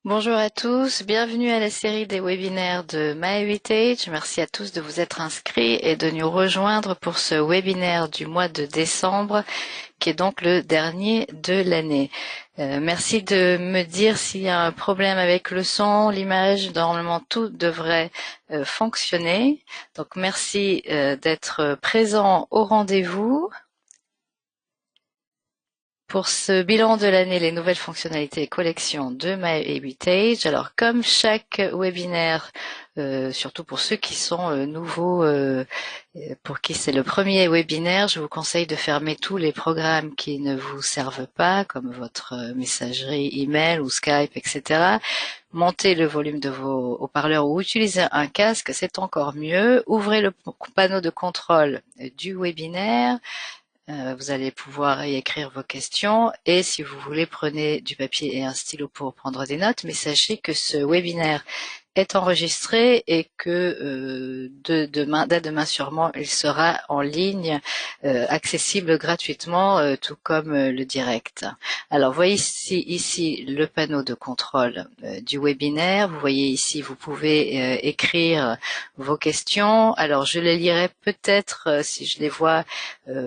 Bonjour à tous, bienvenue à la série des webinaires de MyHeritage. Merci à tous de vous être inscrits et de nous rejoindre pour ce webinaire du mois de décembre, qui est donc le dernier de l'année. Merci de me dire s'il y a un problème avec le son, l'image. Normalement, tout devrait fonctionner. Donc, merci d'être présent au rendez-vous. Pour ce bilan de l'année, les nouvelles fonctionnalités et collections de MyHeritage. Alors, comme chaque webinaire, surtout pour ceux qui sont nouveaux, pour qui c'est le premier webinaire, je vous conseille de fermer tous les programmes qui ne vous servent pas, comme votre messagerie email ou Skype, etc. Montez le volume de vos haut-parleurs ou utilisez un casque, c'est encore mieux. Ouvrez le panneau de contrôle du webinaire. Vous allez pouvoir y écrire vos questions et si vous voulez, prenez du papier et un stylo pour prendre des notes. Mais sachez que ce webinaire est enregistré et que dès demain sûrement, il sera en ligne, accessible gratuitement, tout comme le direct. Alors, voyez ici le panneau de contrôle du webinaire. Vous voyez ici, vous pouvez écrire vos questions. Alors, je les lirai peut-être si je les vois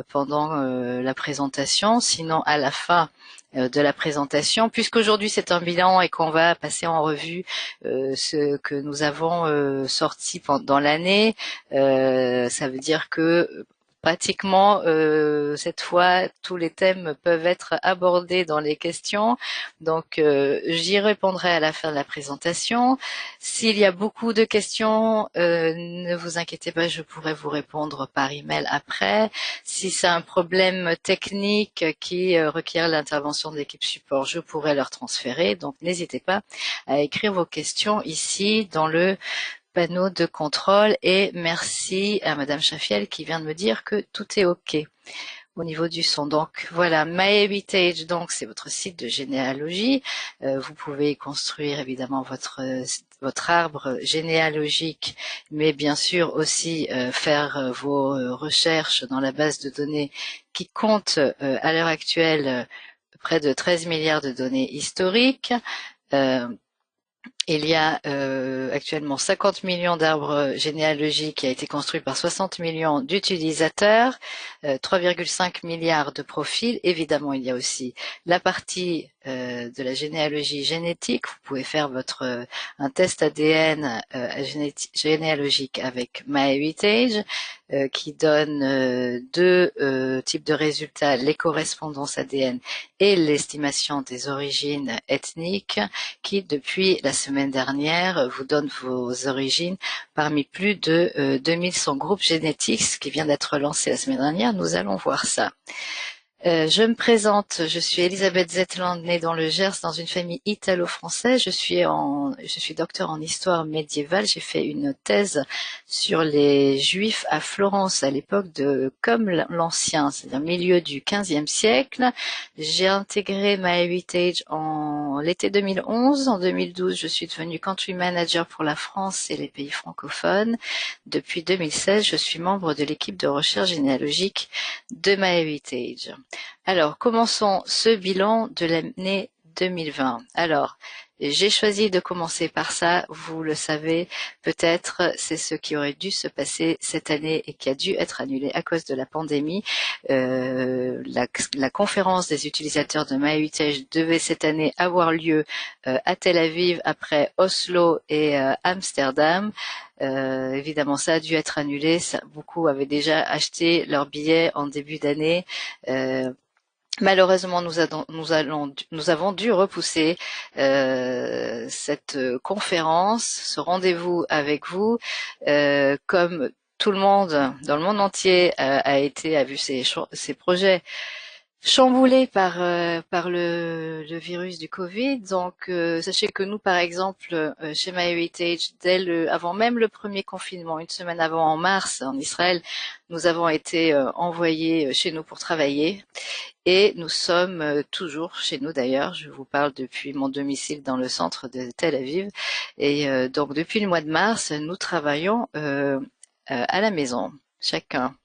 pendant la présentation, sinon à la fin de la présentation, puisqu'aujourd'hui c'est un bilan et qu'on va passer en revue ce que nous avons sorti pendant l'année. Ça veut dire que pratiquement cette fois tous les thèmes peuvent être abordés dans les questions, donc j'y répondrai à la fin de la présentation. S'il y a beaucoup de questions, ne vous inquiétez pas, je pourrai vous répondre par email après. Si c'est un problème technique qui requiert l'intervention de l'équipe support, je pourrai leur transférer. Donc n'hésitez pas à écrire vos questions ici dans le panneau de contrôle. Et merci à Madame Chafiel qui vient de me dire que tout est OK au niveau du son. Donc voilà, MyHeritage, donc c'est votre site de généalogie. Vous pouvez construire évidemment votre arbre généalogique, mais bien sûr aussi faire vos recherches dans la base de données qui compte à l'heure actuelle près de 13 milliards de données historiques. Euh, il y a actuellement 50 millions d'arbres généalogiques qui a été construit par 60 millions d'utilisateurs, 3,5 milliards de profils. Évidemment, il y a aussi la partie de la généalogie génétique. Vous pouvez faire un test ADN généalogique avec MyHeritage qui donne deux types de résultats, les correspondances ADN et l'estimation des origines ethniques qui, depuis la semaine dernière, vous donne vos origines parmi plus de 2100 groupes génétiques, ce qui vient d'être lancé la semaine dernière. Nous allons voir ça. Je me présente, je suis Elisabeth Zetland, née dans le Gers, dans une famille italo-française. Je suis docteur en histoire médiévale. J'ai fait une thèse sur les Juifs à Florence à l'époque de comme l'Ancien, c'est-à-dire milieu du XVe siècle. J'ai intégré MyHeritage en l'été 2011. En 2012, je suis devenue country manager pour la France et les pays francophones. Depuis 2016, je suis membre de l'équipe de recherche généalogique de MyHeritage. Alors, commençons ce bilan de l'année 2020. Alors, j'ai choisi de commencer par ça, vous le savez, peut-être c'est ce qui aurait dû se passer cette année et qui a dû être annulé à cause de la pandémie. La conférence des utilisateurs de MyHeritage devait cette année avoir lieu à Tel Aviv après Oslo et Amsterdam. Évidemment, ça a dû être annulé. Beaucoup avaient déjà acheté leurs billets en début d'année. Malheureusement, nous avons dû repousser cette conférence, ce rendez-vous avec vous, comme tout le monde dans le monde entier a vu ses projets chamboulé par le virus du Covid. Donc, sachez que nous, par exemple, chez MyHeritage, avant même le premier confinement, une semaine avant, en mars, en Israël, nous avons été envoyés chez nous pour travailler. Et nous sommes toujours chez nous d'ailleurs. Je vous parle depuis mon domicile dans le centre de Tel Aviv. Et donc, depuis le mois de mars, nous travaillons à la maison, chacun.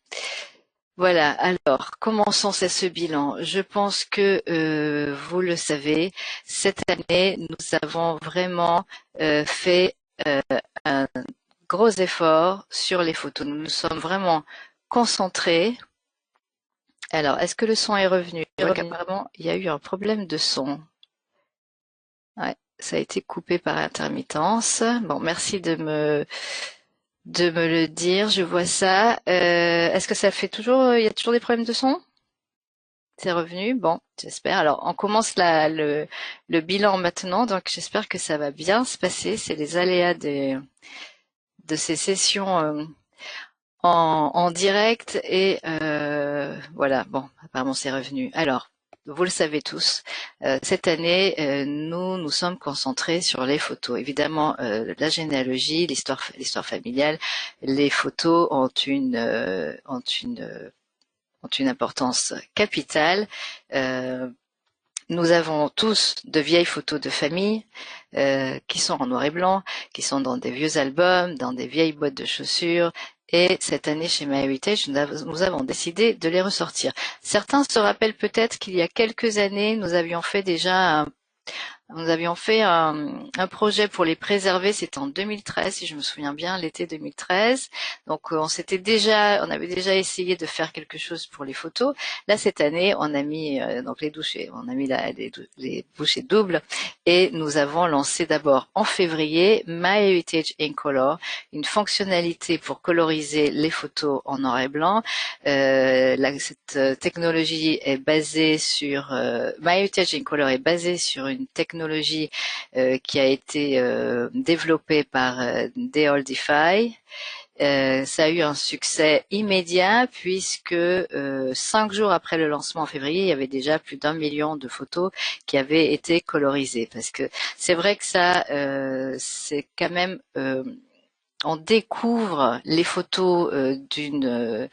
Voilà, alors commençons ce bilan. Je pense que vous le savez, cette année, nous avons vraiment fait un gros effort sur les photos. Nous nous sommes vraiment concentrés. Alors, est-ce que le son est revenu? Je vois qu'apparemment, il y a eu un problème de son. Ouais, ça a été coupé par intermittence. Bon, merci de me le dire. Je vois ça. Est-ce que ça fait toujours, il y a toujours des problèmes de son? C'est revenu? Bon, j'espère. Alors, on commence le bilan maintenant, donc j'espère que ça va bien se passer. C'est les aléas de ces sessions en direct et voilà. Bon, apparemment c'est revenu. Alors, vous le savez tous, cette année, nous sommes concentrés sur les photos. Évidemment, la généalogie, l'histoire familiale, les photos ont une importance capitale. Euh, Nous avons tous de vieilles photos de famille qui sont en noir et blanc, qui sont dans des vieux albums, dans des vieilles boîtes de chaussures. Et cette année, chez MyHeritage, nous avons décidé de les ressortir. Certains se rappellent peut-être qu'il y a quelques années, nous avions fait un projet pour les préserver, c'était en 2013, si je me souviens bien, l'été 2013. Donc on avait déjà essayé de faire quelque chose pour les photos. Là cette année, on a mis donc on a mis les bouchées doubles et nous avons lancé d'abord en février MyHeritage in Color, une fonctionnalité pour coloriser les photos en noir et blanc. Cette technologie est basée sur MyHeritage in Color est basée sur une technologie qui a été développée par Deoldify. Ça a eu un succès immédiat puisque 5 jours après le lancement en février, il y avait déjà plus d'1 million de photos qui avaient été colorisées. Parce que c'est vrai que ça, c'est quand même, on découvre les photos d'une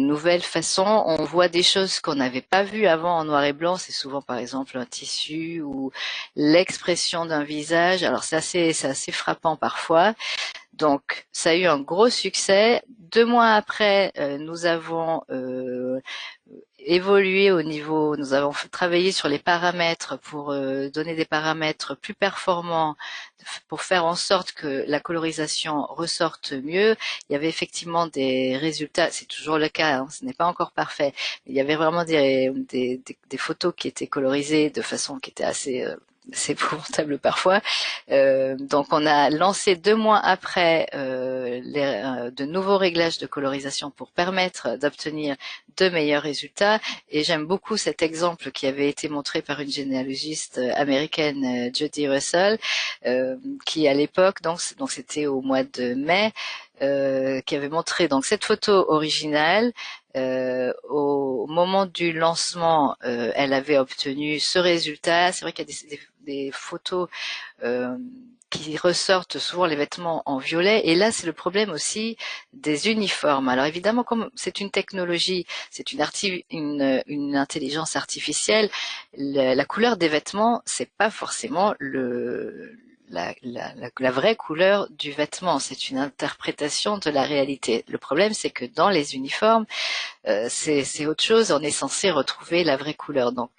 nouvelle façon. On voit des choses qu'on n'avait pas vues avant en noir et blanc. C'est souvent, par exemple, un tissu ou l'expression d'un visage. Alors, c'est assez frappant parfois. Donc, ça a eu un gros succès. 2 mois après, nous avons évolué nous avons travaillé sur les paramètres pour donner des paramètres plus performants pour faire en sorte que la colorisation ressorte mieux. Il y avait effectivement des résultats, c'est toujours le cas, hein, ce n'est pas encore parfait, mais il y avait vraiment des photos qui étaient colorisées de façon qui était assez épouvantable parfois. Donc on a lancé 2 mois après de nouveaux réglages de colorisation pour permettre d'obtenir de meilleurs résultats. Et j'aime beaucoup cet exemple qui avait été montré par une généalogiste américaine, Jodie Russell, qui à l'époque, donc c'était au mois de mai, qui avait montré donc cette photo originale. Au moment du lancement, elle avait obtenu ce résultat. C'est vrai qu'il y a des photos euh, qui ressortent souvent les vêtements en violet. Et là, c'est le problème aussi des uniformes. Alors évidemment, comme c'est une technologie, c'est une intelligence artificielle, la couleur des vêtements, c'est pas forcément la vraie couleur du vêtement. C'est une interprétation de la réalité. Le problème, c'est que dans les uniformes, c'est autre chose. On est censé retrouver la vraie couleur. Donc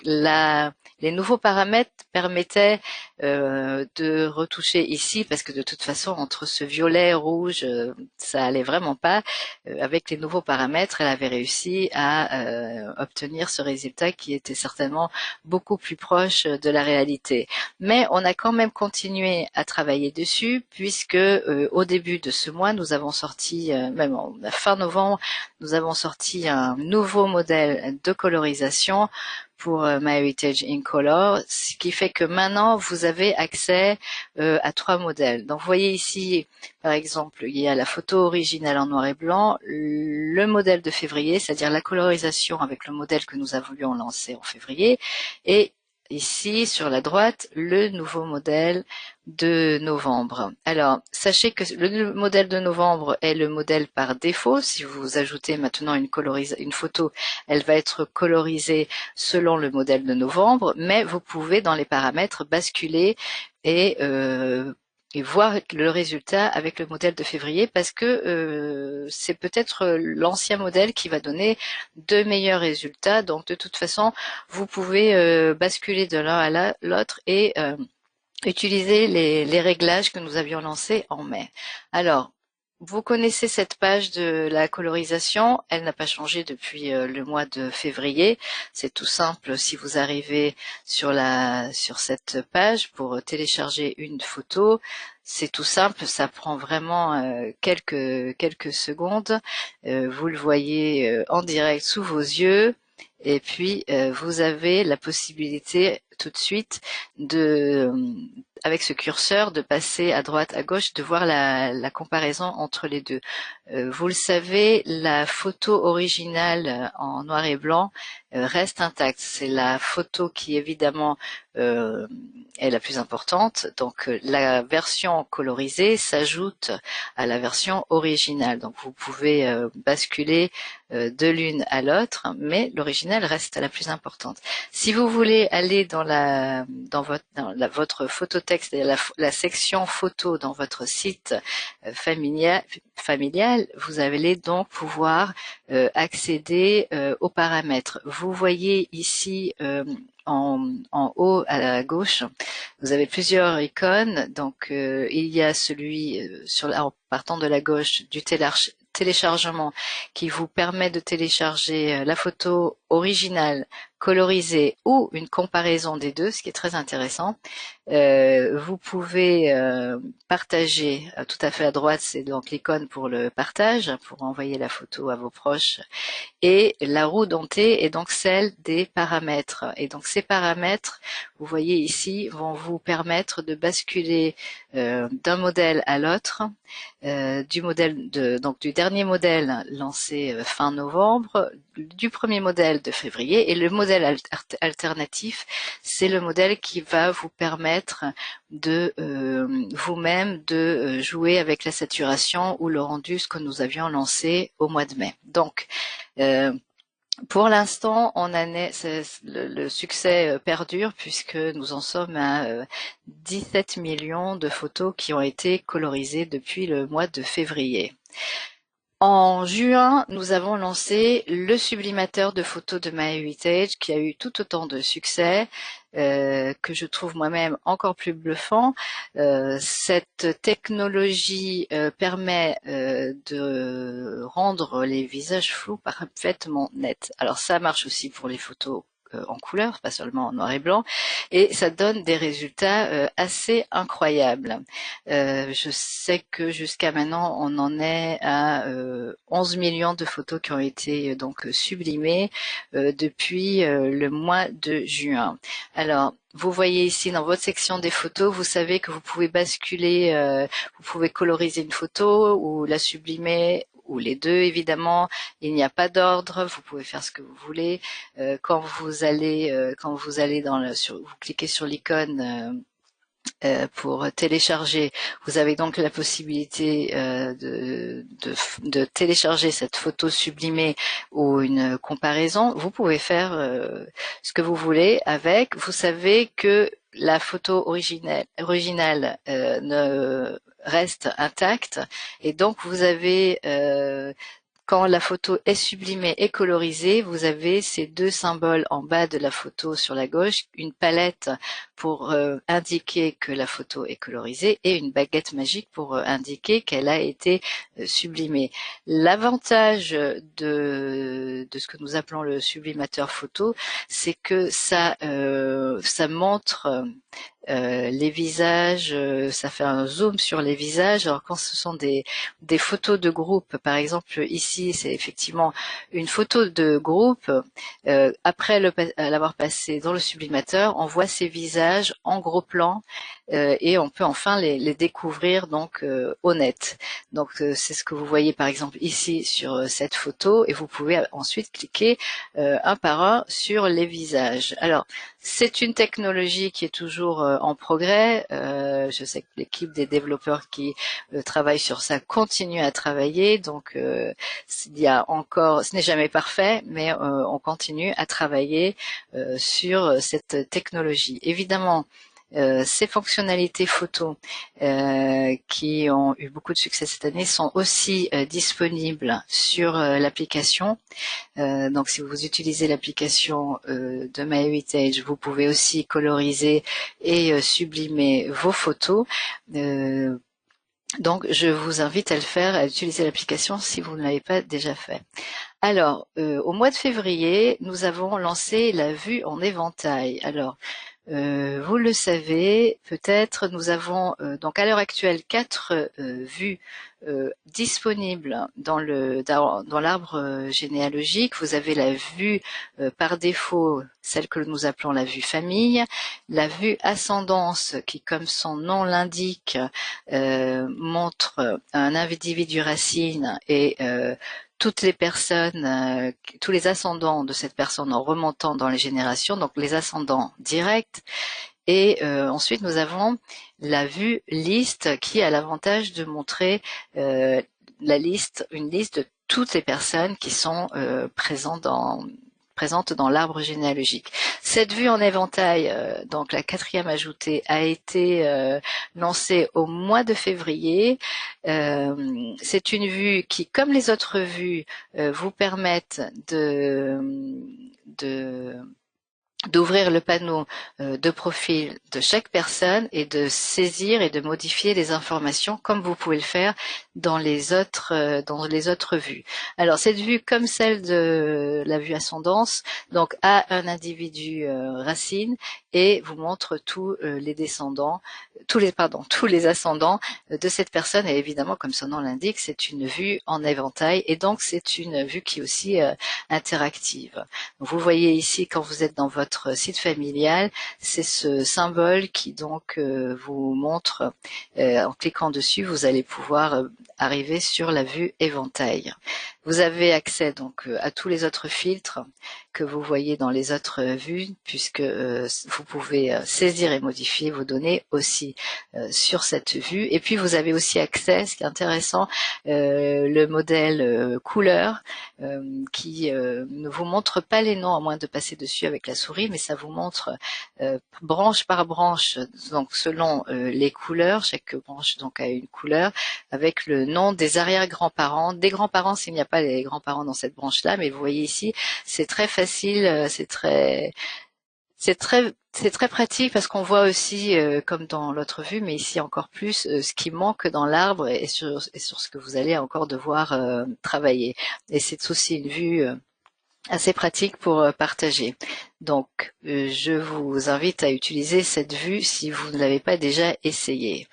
les nouveaux paramètres permettaient de retoucher ici parce que de toute façon entre ce violet rouge ça allait vraiment pas. Avec les nouveaux paramètres, elle avait réussi à obtenir ce résultat qui était certainement beaucoup plus proche de la réalité. Mais on a quand même continué à travailler dessus puisque au début de ce mois, nous avons sorti, même à fin novembre, nous avons sorti un nouveau modèle de colorisation pour MyHeritage in Color, ce qui fait que maintenant vous avez accès à 3 modèles. Donc vous voyez ici, par exemple, il y a la photo originale en noir et blanc, le modèle de février, c'est-à-dire la colorisation avec le modèle que nous avions lancé en février, et ici sur la droite le nouveau modèle de novembre. Alors, sachez que le modèle de novembre est le modèle par défaut. Si vous ajoutez maintenant une photo, elle va être colorisée selon le modèle de novembre, mais vous pouvez dans les paramètres basculer et et voir le résultat avec le modèle de février parce que c'est peut-être l'ancien modèle qui va donner de meilleurs résultats. Donc de toute façon, vous pouvez basculer de l'un à l'autre et utiliser les réglages que nous avions lancés en mai. Alors, vous connaissez cette page de la colorisation, elle n'a pas changé depuis le mois de février. C'est tout simple, si vous arrivez sur cette page pour télécharger une photo, c'est tout simple, ça prend vraiment quelques secondes. Vous le voyez en direct sous vos yeux. Et puis, vous avez la possibilité tout de suite avec ce curseur, de passer à droite, à gauche, de voir la comparaison entre les deux. Vous le savez, la photo originale en noir et blanc reste intacte. C'est la photo qui, évidemment, est la plus importante. Donc, la version colorisée s'ajoute à la version originale. Donc, vous pouvez basculer de l'une à l'autre, mais l'original reste la plus importante. Si vous voulez aller dans votre phototexte et la section photo dans votre site familial, vous allez donc pouvoir accéder aux paramètres. Vous voyez ici en haut à la gauche, vous avez plusieurs icônes. Donc il y a celui en partant de la gauche du téléchargement qui vous permet de télécharger la photo originale, colorisée ou une comparaison des deux, ce qui est très intéressant. Vous pouvez partager tout à fait à droite, c'est donc l'icône pour le partage, pour envoyer la photo à vos proches. Et la roue dentée est donc celle des paramètres. Et donc ces paramètres, vous voyez ici, vont vous permettre de basculer d'un modèle à l'autre, donc du dernier modèle lancé fin novembre, du premier modèle de février, et le modèle alternatif, c'est le modèle qui va vous permettre de vous-même de jouer avec la saturation ou le rendu, ce que nous avions lancé au mois de mai. Donc pour l'instant, le succès perdure puisque nous en sommes à 17 millions de photos qui ont été colorisées depuis le mois de février. En juin, nous avons lancé le sublimateur de photos de MyHeritage qui a eu tout autant de succès, que je trouve moi-même encore plus bluffant. Cette technologie permet de rendre les visages flous parfaitement nets. Alors ça marche aussi pour les photos en couleur, pas seulement en noir et blanc, et ça donne des résultats assez incroyables. Je sais que jusqu'à maintenant, on en est à 11 millions de photos qui ont été donc sublimées depuis le mois de juin. Alors, vous voyez ici dans votre section des photos, vous savez que vous pouvez basculer, vous pouvez coloriser une photo ou la sublimer ou les deux évidemment. Il n'y a pas d'ordre, vous pouvez faire ce que vous voulez. Quand vous allez vous cliquez sur l'icône pour télécharger, vous avez donc la possibilité de télécharger cette photo sublimée ou une comparaison. Vous pouvez faire ce que vous voulez avec. Vous savez que la photo originale ne reste intacte et donc vous avez quand la photo est sublimée et colorisée, vous avez ces deux symboles en bas de la photo sur la gauche, une palette pour indiquer que la photo est colorisée et une baguette magique pour indiquer qu'elle a été sublimée. L'avantage de ce que nous appelons le sublimateur photo, c'est que ça montre les visages, ça fait un zoom sur les visages. Alors quand ce sont des photos de groupe, par exemple ici c'est effectivement une photo de groupe, après l'avoir passé dans le sublimateur, on voit ces visages en gros plan et on peut enfin les découvrir donc au net. Donc c'est ce que vous voyez par exemple ici sur cette photo et vous pouvez ensuite cliquer un par un sur les visages. Alors c'est une technologie qui est toujours en progrès. Je sais que l'équipe des développeurs qui travaillent sur ça continue à travailler. Donc, il y a encore, ce n'est jamais parfait, mais on continue à travailler sur cette technologie. Évidemment, Ces fonctionnalités photos qui ont eu beaucoup de succès cette année sont aussi disponibles sur l'application. Donc si vous utilisez l'application de MyHeritage, vous pouvez aussi coloriser et sublimer vos photos. Donc je vous invite à le faire, à utiliser l'application si vous ne l'avez pas déjà fait. Alors, au mois de février, nous avons lancé la vue en éventail. Alors, vous le savez, peut-être, nous avons donc à l'heure actuelle 4 vues disponibles dans l'arbre généalogique. Vous avez la vue par défaut, celle que nous appelons la vue famille, la vue ascendance qui, comme son nom l'indique, montre un individu racine et toutes les personnes, tous les ascendants de cette personne en remontant dans les générations, donc les ascendants directs. Et ensuite, nous avons la vue liste qui a l'avantage de montrer une liste de toutes les personnes qui sont présentes dans l'arbre généalogique. Cette vue en éventail, donc la 4e ajoutée, a été lancée au mois de février. C'est une vue qui, comme les autres vues, vous permettent d'ouvrir le panneau de profil de chaque personne et de saisir et de modifier les informations comme vous pouvez le faire dans les autres vues. Alors cette vue, comme celle de la vue ascendance, donc a un individu racine et vous montre tous les descendants, tous les ascendants de cette personne. Et évidemment, comme son nom l'indique, c'est une vue en éventail et donc c'est une vue qui est aussi interactive. Vous voyez ici, quand vous êtes dans votre site familial, c'est ce symbole qui donc vous montre, en cliquant dessus, vous allez pouvoir arriver sur la vue éventail. Vous avez accès donc à tous les autres filtres que vous voyez dans les autres vues, puisque vous pouvez saisir et modifier vos données aussi sur cette vue. Et puis vous avez aussi accès, ce qui est intéressant, le modèle couleur qui ne vous montre pas les noms à moins de passer dessus avec la souris, mais ça vous montre branche par branche, donc selon les couleurs. Chaque branche donc a une couleur avec le nom des arrière-grands-parents, des grands-parents s'il n'y a pas les grands-parents dans cette branche-là. Mais vous voyez ici, c'est très facile, c'est très pratique parce qu'on voit aussi, comme dans l'autre vue, mais ici encore plus, ce qui manque dans l'arbre et sur ce que vous allez encore devoir travailler. Et c'est aussi une vue assez pratique pour partager. Donc, je vous invite à utiliser cette vue si vous ne l'avez pas déjà essayé.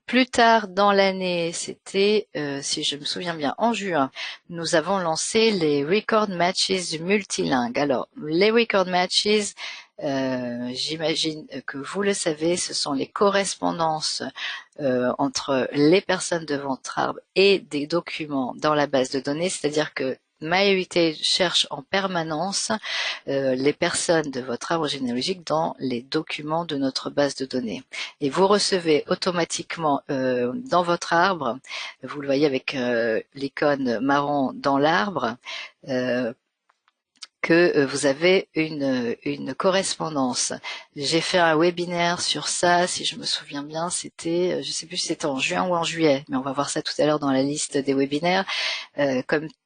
Plus tard dans l'année, c'était, si je me souviens bien, en juin, nous avons lancé les Record Matches multilingues. Alors, les Record Matches, j'imagine que vous le savez, ce sont les correspondances entre les personnes de votre arbre et des documents dans la base de données, c'est-à-dire que MyHeritage cherche en permanence les personnes de votre arbre généalogique dans les documents de notre base de données. Et vous recevez automatiquement dans votre arbre, vous le voyez avec l'icône marron dans l'arbre, que vous avez une correspondance. J'ai fait un webinaire sur ça, si je me souviens bien, c'était, je sais plus si c'était en juin ou en juillet, mais on va voir ça tout à l'heure dans la liste des webinaires.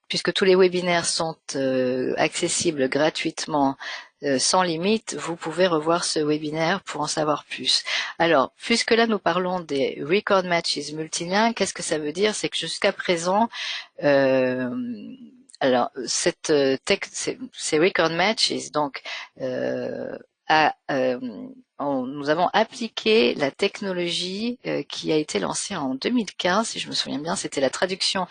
Puisque tous les webinaires sont accessibles gratuitement, sans limite, vous pouvez revoir ce webinaire pour en savoir plus. Alors, puisque là nous parlons des Record Matches multilingues, qu'est-ce que ça veut dire? C'est que jusqu'à présent, alors ces Record Matches, donc, nous avons appliqué la technologie qui a été lancée en 2015, si je me souviens bien, c'était la traduction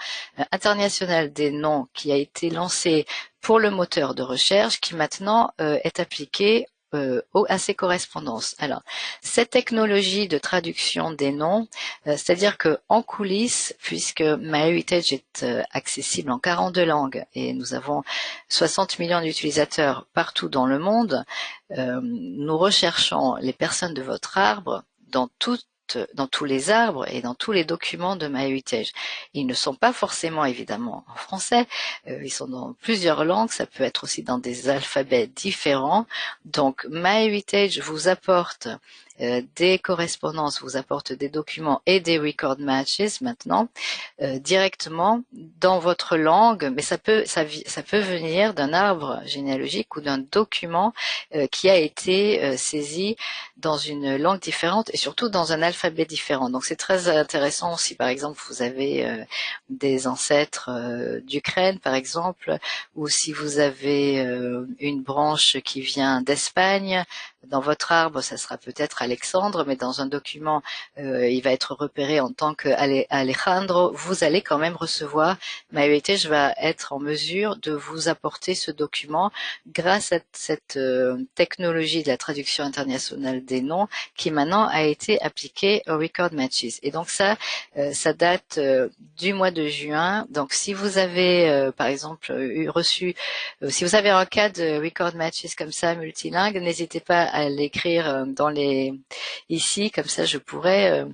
internationale des noms qui a été lancée pour le moteur de recherche qui maintenant est appliquée à ces correspondances. Alors, cette technologie de traduction des noms, c'est-à-dire que en coulisses, puisque MyHeritage est accessible en 42 langues et nous avons 60 millions d'utilisateurs partout dans le monde, nous recherchons les personnes de votre arbre dans tous les arbres et dans tous les documents de MyHeritage. Ils ne sont pas forcément évidemment en français, ils sont dans plusieurs langues, ça peut être aussi dans des alphabets différents. Donc MyHeritage vous apporte des correspondances, vous apporte des documents et des record matches maintenant directement dans votre langue, mais ça peut venir d'un arbre généalogique ou d'un document qui a été saisi dans une langue différente et surtout dans un alphabet différent. Donc c'est très intéressant si par exemple vous avez des ancêtres d'Ukraine par exemple, ou si vous avez une branche qui vient d'Espagne, dans votre arbre ça sera peut-être Alexandre, mais dans un document il va être repéré en tant que Alejandro. Vous allez quand même recevoir, MyHeritage va être en mesure de vous apporter ce document grâce à cette technologie de la traduction internationale des noms qui maintenant a été appliquée au Record Matches. Et donc ça date du mois de juin. Donc si vous avez par exemple reçu, si vous avez un cas de Record Matches comme ça multilingue, n'hésitez pas à l'écrire ici, comme ça je pourrais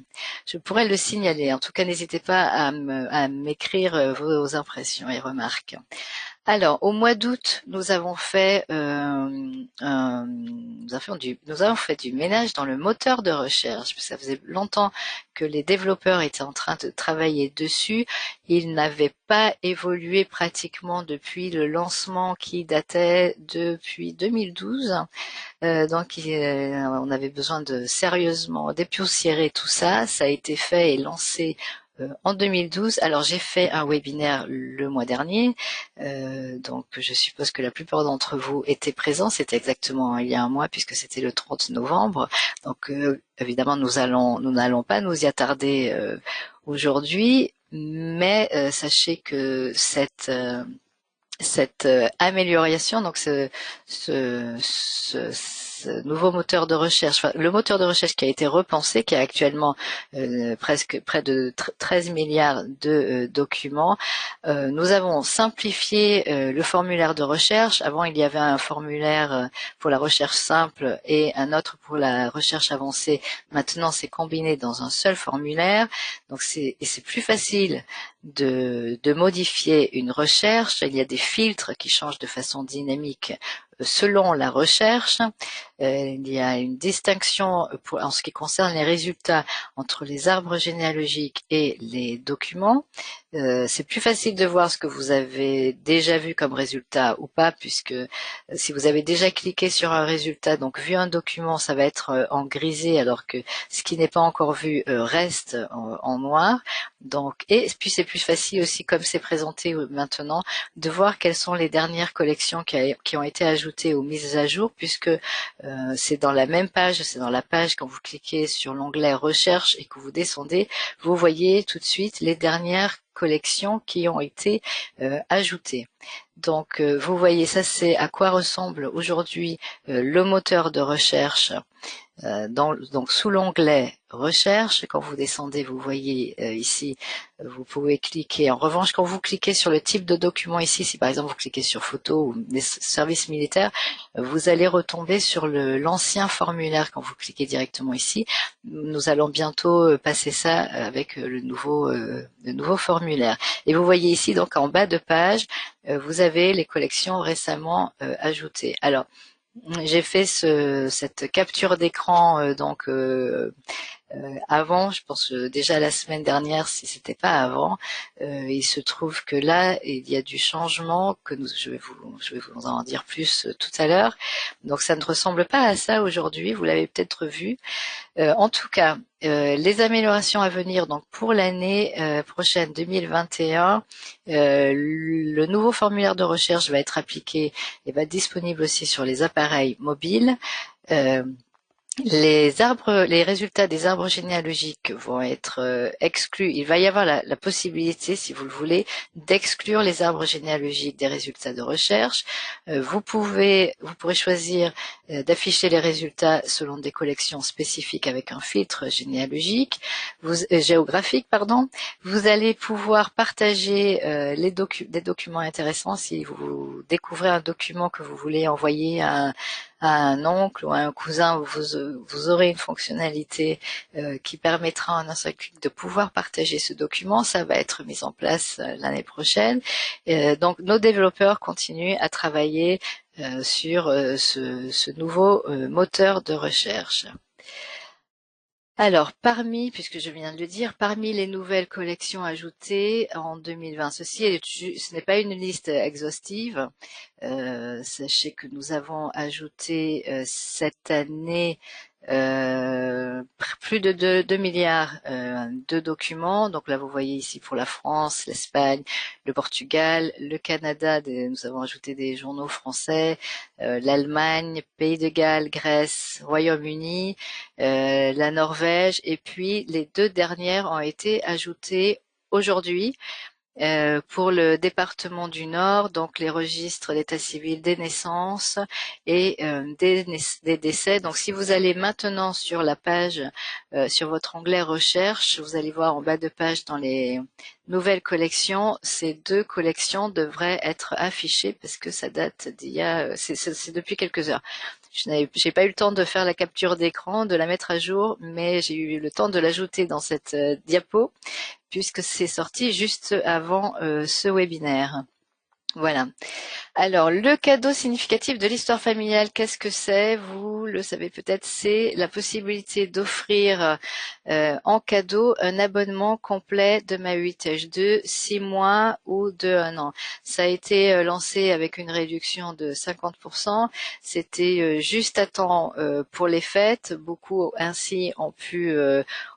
le signaler. En tout cas, n'hésitez pas à m'écrire vos impressions et remarques. Alors, au mois d'août, nous avons fait du ménage dans le moteur de recherche. Ça faisait longtemps que les développeurs étaient en train de travailler dessus. Ils n'avaient pas évolué pratiquement depuis le lancement qui datait depuis 2012. Donc, on avait besoin de sérieusement dépoussiérer tout ça. Ça a été fait et lancé en 2012. Alors j'ai fait un webinaire le mois dernier, donc je suppose que la plupart d'entre vous étaient présents. C'était exactement il y a un mois puisque c'était le 30 novembre. Donc évidemment nous n'allons pas nous y attarder aujourd'hui, mais sachez que cette amélioration, donc ce nouveau moteur de recherche, le moteur de recherche qui a été repensé, qui a actuellement presque près de 13 milliards de documents. Nous avons simplifié le formulaire de recherche. Avant, il y avait un formulaire pour la recherche simple et un autre pour la recherche avancée. Maintenant, c'est combiné dans un seul formulaire. Donc, c'est plus facile de modifier une recherche. Il y a des filtres qui changent de façon dynamique selon la recherche. Il y a une distinction en ce qui concerne les résultats entre les arbres généalogiques et les documents. C'est plus facile de voir ce que vous avez déjà vu comme résultat ou pas, puisque si vous avez déjà cliqué sur un résultat, donc vu un document, ça va être en grisé, alors que ce qui n'est pas encore vu reste en noir. Donc, et puis c'est plus facile aussi, comme c'est présenté maintenant, de voir quelles sont les dernières collections qui ont été ajoutées ou mises à jour, puisque c'est dans la même page, c'est dans la page quand vous cliquez sur l'onglet recherche et que vous descendez, vous voyez tout de suite les dernières collections qui ont été ajoutées. Donc vous voyez, ça c'est à quoi ressemble aujourd'hui le moteur de recherche. Donc sous l'onglet recherche, quand vous descendez, vous voyez ici, vous pouvez cliquer. En revanche, quand vous cliquez sur le type de document ici, si par exemple vous cliquez sur photo ou des services militaires, vous allez retomber sur l'ancien formulaire quand vous cliquez directement ici. Nous allons bientôt passer ça avec le nouveau formulaire. Et vous voyez ici, donc en bas de page, vous avez les collections récemment ajoutées. Alors, j'ai fait cette capture d'écran avant, je pense déjà la semaine dernière, si c'était pas avant. Il se trouve que là, il y a du changement je vais vous en dire plus tout à l'heure. Donc ça ne ressemble pas à ça aujourd'hui. Vous l'avez peut-être vu. En tout cas, les améliorations à venir, donc pour l'année prochaine 2021, le nouveau formulaire de recherche va être appliqué et va être disponible aussi sur les appareils mobiles. Les résultats des arbres généalogiques vont être exclus. Il va y avoir la possibilité, si vous le voulez, d'exclure les arbres généalogiques des résultats de recherche. Vous pourrez choisir d'afficher les résultats selon des collections spécifiques avec un filtre généalogique, géographique, pardon. Vous allez pouvoir partager des documents intéressants si vous découvrez un document que vous voulez envoyer à un oncle ou à un cousin, vous aurez une fonctionnalité qui permettra en un seul clic de pouvoir partager ce document. Ça va être mis en place l'année prochaine. Donc nos développeurs continuent à travailler sur ce nouveau moteur de recherche. Alors, puisque je viens de le dire, parmi les nouvelles collections ajoutées en 2020, ce n'est pas une liste exhaustive. Sachez que nous avons ajouté cette année plus de 2 milliards de documents. Donc là, vous voyez ici pour la France, l'Espagne, le Portugal, le Canada. Nous avons ajouté des journaux français, l'Allemagne, Pays de Galles, Grèce, Royaume-Uni, la Norvège, et puis les deux dernières ont été ajoutées aujourd'hui. Pour le département du Nord, donc les registres d'état civil des naissances et des décès. Donc si vous allez maintenant sur la page, sur votre onglet recherche, vous allez voir en bas de page dans les nouvelles collections, ces deux collections devraient être affichées parce que ça date d'il y a, c'est depuis quelques heures. J'ai pas eu le temps de faire la capture d'écran, de la mettre à jour, mais j'ai eu le temps de l'ajouter dans cette diapo puisque c'est sorti juste avant ce webinaire. Voilà. Alors, le cadeau significatif de l'histoire familiale, qu'est-ce que c'est? Vous le savez peut-être, c'est la possibilité d'offrir en cadeau un abonnement complet de MyHeritage de 6 mois ou de 1 an. Ça a été lancé avec une réduction de 50%. C'était juste à temps pour les fêtes. Beaucoup ainsi ont pu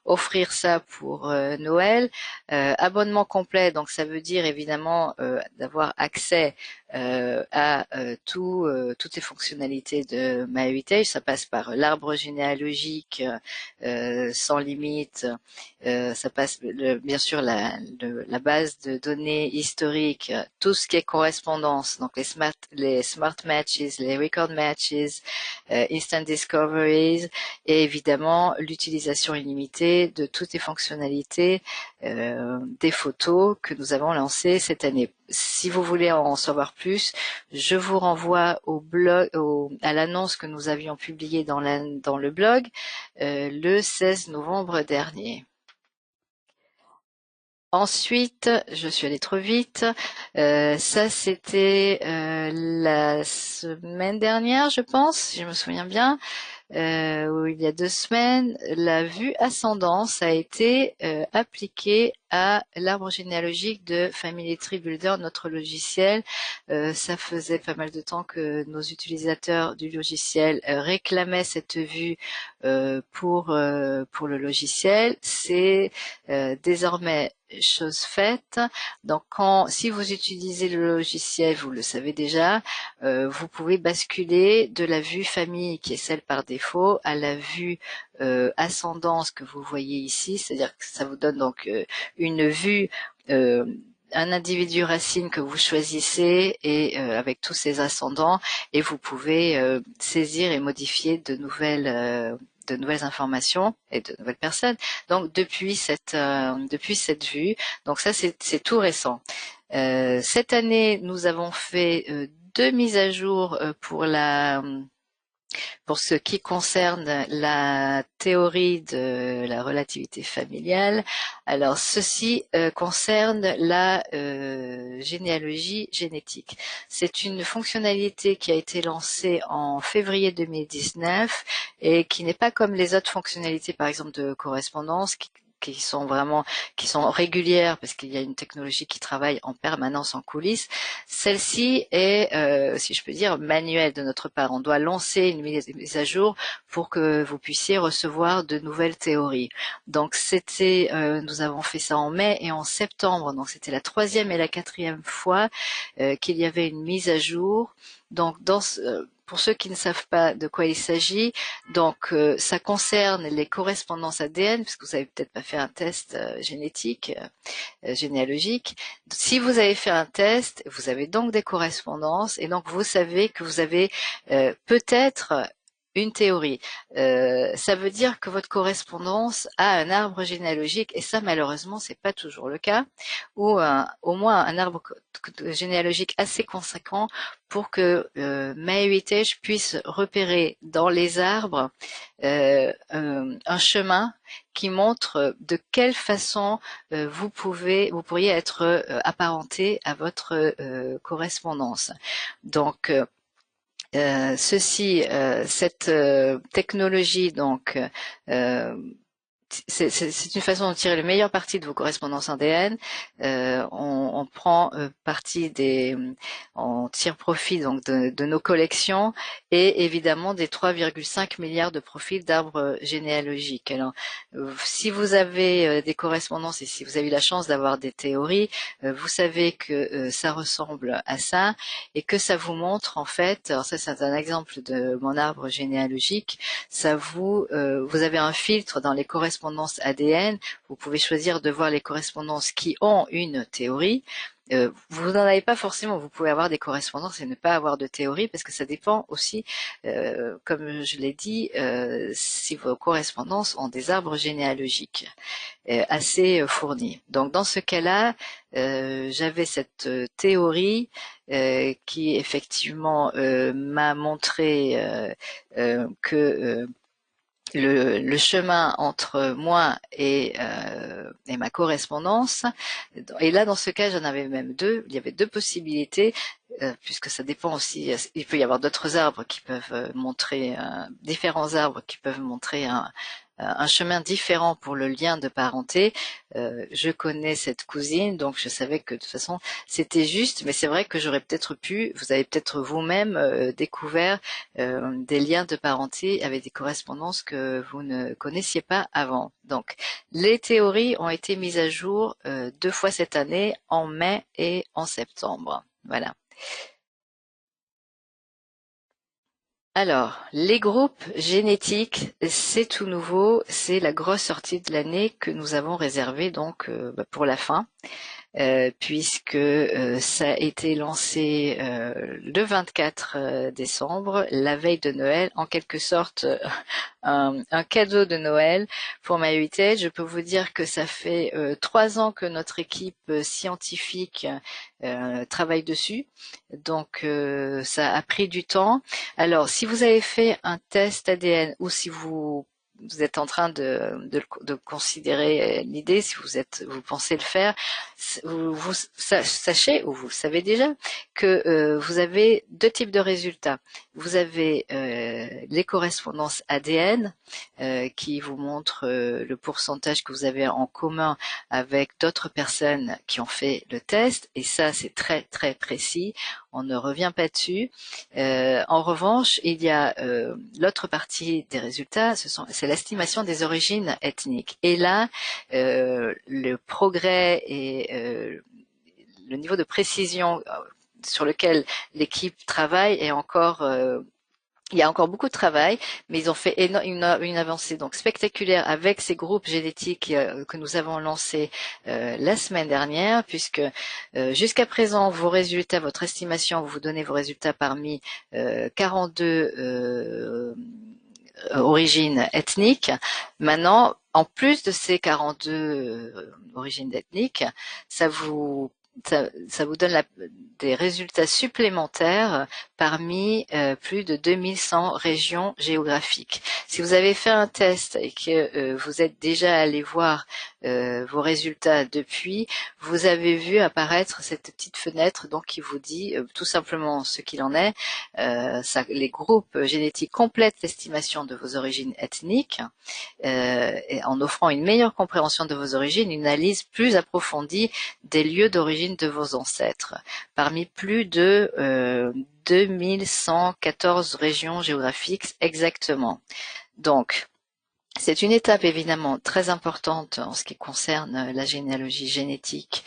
offrir ça pour Noël. Abonnement complet, donc ça veut dire évidemment d'avoir accès à toutes les fonctionnalités de MyHeritage. Ça passe par l'arbre généalogique sans limite. Ça passe bien sûr la base de données historiques, tout ce qui est correspondance, donc les smart matches, les record matches, instant discoveries, et évidemment l'utilisation illimitée de toutes les fonctionnalités des photos que nous avons lancées cette année. Si vous voulez en savoir plus, je vous renvoie au blog, à l'annonce que nous avions publiée dans le blog le 16 novembre dernier. Ensuite, je suis allée trop vite. Ça, c'était la semaine dernière, je pense, si je me souviens bien. Où il y a 2 semaines, la vue ascendance a été appliquée à l'arbre généalogique de Family Tree Builder, notre logiciel. Ça faisait pas mal de temps que nos utilisateurs du logiciel réclamaient cette vue pour le logiciel. C'est désormais chose faite. Donc si vous utilisez le logiciel, vous le savez déjà, vous pouvez basculer de la vue famille qui est celle par défaut à la vue ascendance que vous voyez ici, c'est-à-dire que ça vous donne donc une vue un individu racine que vous choisissez et avec tous ses ascendants, et vous pouvez saisir et modifier de nouvelles informations et de nouvelles personnes. Donc depuis cette vue, donc ça c'est tout récent. Cette année, nous avons fait 2 mises à jour pour ce qui concerne la théorie de la relativité familiale. Alors, ceci concerne la généalogie génétique. C'est une fonctionnalité qui a été lancée en février 2019 et qui n'est pas comme les autres fonctionnalités, par exemple de correspondance, qui sont régulières parce qu'il y a une technologie qui travaille en permanence en coulisses. Celle-ci est, si je peux dire, manuelle de notre part. On doit lancer une mise à jour pour que vous puissiez recevoir de nouvelles théories. Donc nous avons fait ça en mai et en septembre. Donc c'était la 3e et la 4e fois qu'il y avait une mise à jour. Donc pour ceux qui ne savent pas de quoi il s'agit, donc ça concerne les correspondances ADN, parce que vous avez peut-être pas fait un test génétique, généalogique. Si vous avez fait un test, vous avez donc des correspondances, et donc vous savez que vous avez peut-être une théorie. Ça veut dire que votre correspondance a un arbre généalogique, et ça malheureusement c'est pas toujours le cas, ou au moins un arbre généalogique assez conséquent pour que MyHeritage puisse repérer dans les arbres un chemin qui montre de quelle façon vous pourriez être apparenté à votre correspondance. Donc cette technologie donc c'est une façon de tirer le meilleur parti de vos correspondances ADN. On prend parti on tire profit donc de nos collections et évidemment des 3,5 milliards de profils d'arbres généalogiques. Alors, si vous avez des correspondances et si vous avez eu la chance d'avoir des théories, vous savez que ça ressemble à ça et que ça vous montre en fait, alors ça c'est un exemple de mon arbre généalogique, vous avez un filtre dans les correspondances ADN, vous pouvez choisir de voir les correspondances qui ont une théorie. Vous n'en avez pas forcément, vous pouvez avoir des correspondances et ne pas avoir de théorie parce que ça dépend aussi, comme je l'ai dit, si vos correspondances ont des arbres généalogiques assez fournis. Donc dans ce cas-là, j'avais cette théorie qui effectivement m'a montré que le chemin entre moi et ma correspondance. Et là, dans ce cas, j'en avais même deux. Il y avait deux possibilités, puisque ça dépend aussi. Il peut y avoir d'autres arbres qui peuvent montrer, différents arbres qui peuvent montrer un chemin différent pour le lien de parenté. Je connais cette cousine, donc je savais que de toute façon c'était juste, mais c'est vrai que j'aurais peut-être vous avez peut-être vous-même découvert des liens de parenté avec des correspondances que vous ne connaissiez pas avant. Donc les théories ont été mises à jour 2 fois cette année, en mai et en septembre. Voilà. Alors, les groupes génétiques, c'est tout nouveau, c'est la grosse sortie de l'année que nous avons réservée donc pour la fin. Puisque ça a été lancé le 24 décembre, la veille de Noël, en quelque sorte un cadeau de Noël pour MyHeritage. Je peux vous dire que ça fait 3 ans que notre équipe scientifique travaille dessus, donc ça a pris du temps. Alors, si vous avez fait un test ADN ou si vous êtes en train de considérer l'idée, si vous pensez le faire, sachez, ou vous savez déjà, que vous avez deux types de résultats. Vous avez les correspondances ADN qui vous montrent le pourcentage que vous avez en commun avec d'autres personnes qui ont fait le test, et ça c'est très très précis, on ne revient pas dessus. En revanche, il y a l'autre partie des résultats, c'est l'estimation des origines ethniques. Et là, le progrès et le niveau de précision sur lequel l'équipe travaille est encore il y a encore beaucoup de travail, mais ils ont fait une avancée donc spectaculaire avec ces groupes génétiques que nous avons lancés la semaine dernière, puisque jusqu'à présent, vos résultats, votre estimation, vous donnez vos résultats parmi 42 origines ethniques. Maintenant, en plus de ces 42 origines ethniques, ça vous donne des résultats supplémentaires parmi plus de 2100 régions géographiques. Si vous avez fait un test et que vous êtes déjà allé voir vos résultats depuis, vous avez vu apparaître cette petite fenêtre donc qui vous dit tout simplement ce qu'il en est. Les groupes génétiques complètent l'estimation de vos origines ethniques en offrant une meilleure compréhension de vos origines, une analyse plus approfondie des lieux d'origine de vos ancêtres, parmi plus de 2114 régions géographiques exactement. Donc, c'est une étape évidemment très importante en ce qui concerne la généalogie génétique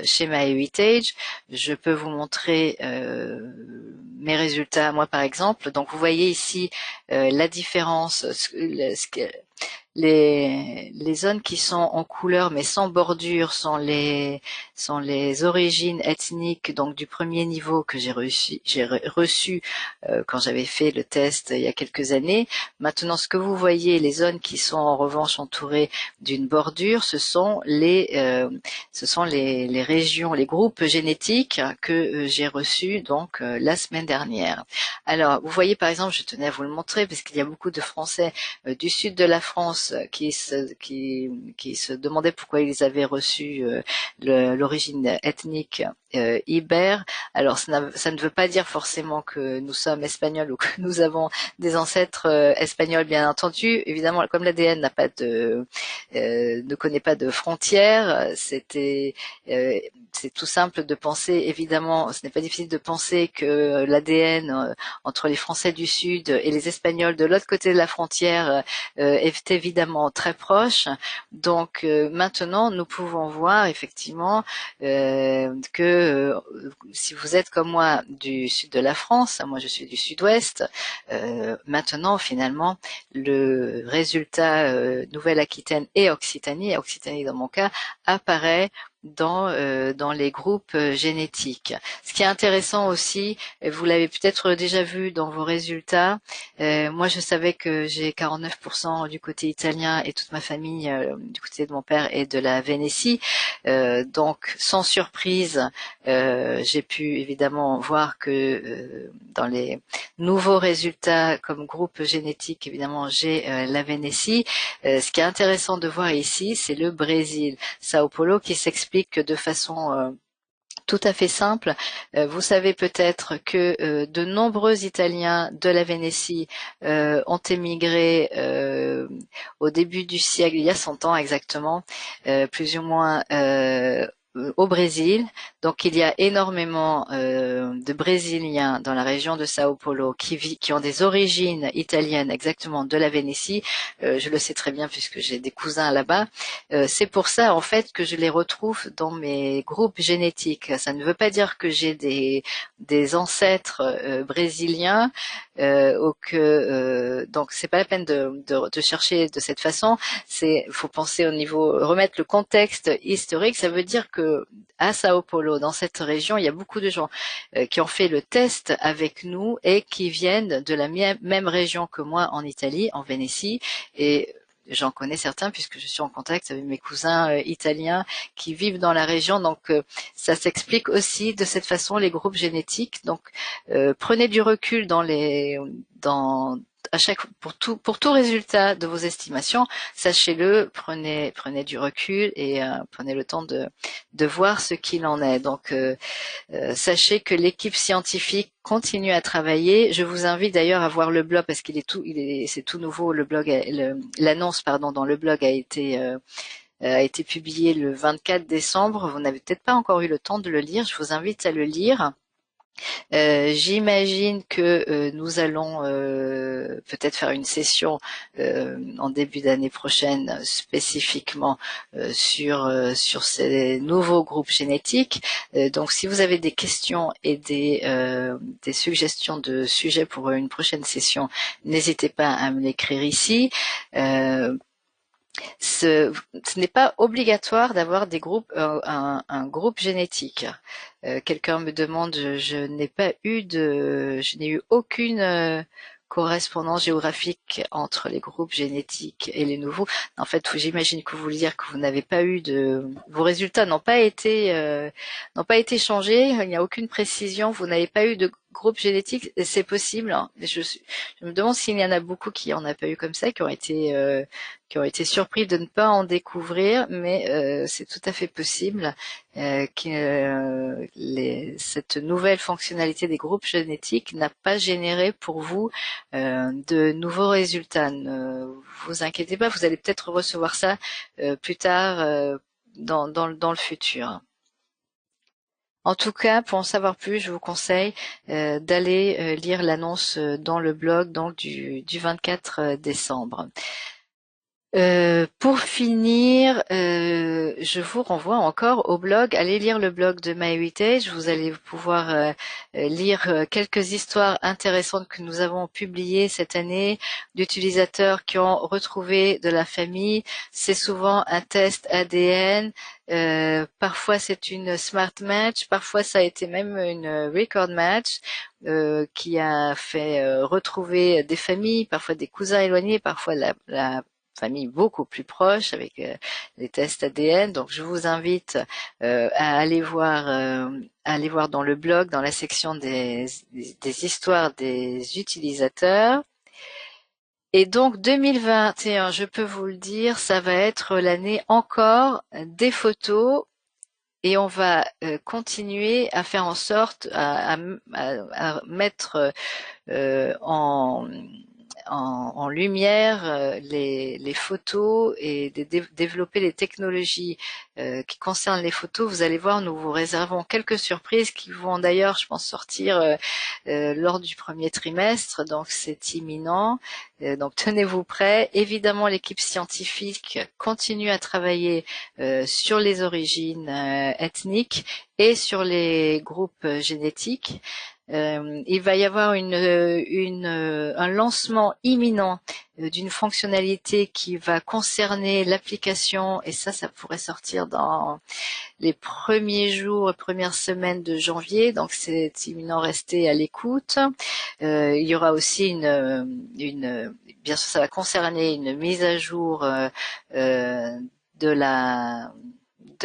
chez MyHeritage. Je peux vous montrer mes résultats, moi par exemple. Donc vous voyez ici la différence, les zones qui sont en couleur mais sans bordure sont les origines ethniques donc du premier niveau que j'ai reçu quand j'avais fait le test il y a quelques années. Maintenant, ce que vous voyez, les zones qui sont en revanche entourées d'une bordure, ce sont les régions, les groupes génétiques que j'ai reçus donc la semaine dernière. Alors, vous voyez par exemple, je tenais à vous le montrer parce qu'il y a beaucoup de Français du sud de la France qui se demandaient pourquoi ils avaient reçu l'origine ethnique ibères. Alors ça ne veut pas dire forcément que nous sommes espagnols ou que nous avons des ancêtres espagnols, bien entendu. Évidemment, comme l'ADN n'a pas ne connaît pas de frontières, c'est tout simple de penser, évidemment, ce n'est pas difficile de penser que l'ADN entre les Français du Sud et les Espagnols de l'autre côté de la frontière est évidemment très proche. Donc maintenant, nous pouvons voir effectivement que si vous êtes comme moi du sud de la France, moi je suis du sud-ouest, maintenant finalement le résultat Nouvelle-Aquitaine et Occitanie dans mon cas, apparaît dans les groupes génétiques. Ce qui est intéressant aussi, vous l'avez peut-être déjà vu dans vos résultats, moi je savais que j'ai 49% du côté italien et toute ma famille du côté de mon père est de la Vénétie, donc sans surprise, j'ai pu évidemment voir que dans les nouveaux résultats comme groupe génétique, évidemment j'ai la Vénétie. Ce qui est intéressant de voir ici, c'est le Brésil, Sao Paulo, qui s'explique de façon tout à fait simple. Vous savez peut-être que de nombreux Italiens de la Vénétie ont émigré au début du siècle, il y a 100 ans exactement, plus ou moins au Brésil. Donc il y a énormément de Brésiliens dans la région de Sao Paulo qui ont des origines italiennes exactement de la Vénétie. Je le sais très bien puisque j'ai des cousins là-bas. C'est pour ça en fait que je les retrouve dans mes groupes génétiques. Ça ne veut pas dire que j'ai des ancêtres brésiliens ou que donc c'est pas la peine de chercher de cette façon. Faut penser au niveau, remettre le contexte historique. Ça veut dire que à Sao Paulo, dans cette région, il y a beaucoup de gens qui ont fait le test avec nous et qui viennent de la même région que moi en Italie, en Vénétie, et j'en connais certains puisque je suis en contact avec mes cousins italiens qui vivent dans la région. Donc ça s'explique aussi de cette façon les groupes génétiques. Donc prenez du recul dans à chaque pour tout résultat de vos estimations, sachez-le, prenez du recul et prenez le temps de voir ce qu'il en est. Donc sachez que l'équipe scientifique continue à travailler. Je vous invite d'ailleurs à voir le blog parce c'est tout nouveau. Le blog, l'annonce pardon dans le blog a été publiée le 24 décembre. Vous n'avez peut-être pas encore eu le temps de le lire. Je vous invite à le lire. J'imagine que nous allons peut-être faire une session en début d'année prochaine spécifiquement sur ces nouveaux groupes génétiques. Donc, si vous avez des questions et des suggestions de sujets pour une prochaine session, n'hésitez pas à me l'écrire ici. Ce n'est pas obligatoire d'avoir des groupes, un groupe génétique. Quelqu'un me demande, je n'ai eu aucune correspondance géographique entre les groupes génétiques et les nouveaux. En fait, j'imagine que vous voulez dire que vous n'avez pas eu vos résultats n'ont pas été changés. Il n'y a aucune précision. Vous n'avez pas eu de groupe génétique. C'est possible, hein. Je me demande s'il y en a beaucoup qui en a pas eu comme ça, qui ont été surpris de ne pas en découvrir, mais c'est tout à fait possible cette nouvelle fonctionnalité des groupes génétiques n'a pas généré pour vous de nouveaux résultats. Ne vous inquiétez pas, vous allez peut-être recevoir ça plus tard dans le futur. En tout cas, pour en savoir plus, je vous conseille d'aller lire l'annonce dans le blog donc du 24 décembre. Pour finir, je vous renvoie encore au blog. Allez lire le blog de MyHeritage. Vous allez pouvoir lire quelques histoires intéressantes que nous avons publiées cette année d'utilisateurs qui ont retrouvé de la famille. C'est souvent un test ADN. Parfois c'est une smart match, parfois ça a été même une record match qui a fait retrouver des familles, parfois des cousins éloignés, parfois la famille beaucoup plus proche avec les tests ADN. Donc je vous invite à aller voir dans le blog, dans la section des histoires des utilisateurs. Et donc 2021, je peux vous le dire, ça va être l'année encore des photos et on va continuer à faire en sorte à mettre en en lumière les photos et développer les technologies qui concernent les photos. Vous allez voir, nous vous réservons quelques surprises qui vont d'ailleurs, je pense, sortir lors du premier trimestre, donc c'est imminent. Donc tenez-vous prêts. Évidemment, l'équipe scientifique continue à travailler sur les origines ethniques et sur les groupes génétiques. Il va y avoir un lancement imminent d'une fonctionnalité qui va concerner l'application, et ça pourrait sortir dans les premiers jours, premières semaines de janvier, donc c'est imminent, restez à l'écoute. Il y aura aussi bien sûr ça va concerner une mise à jour de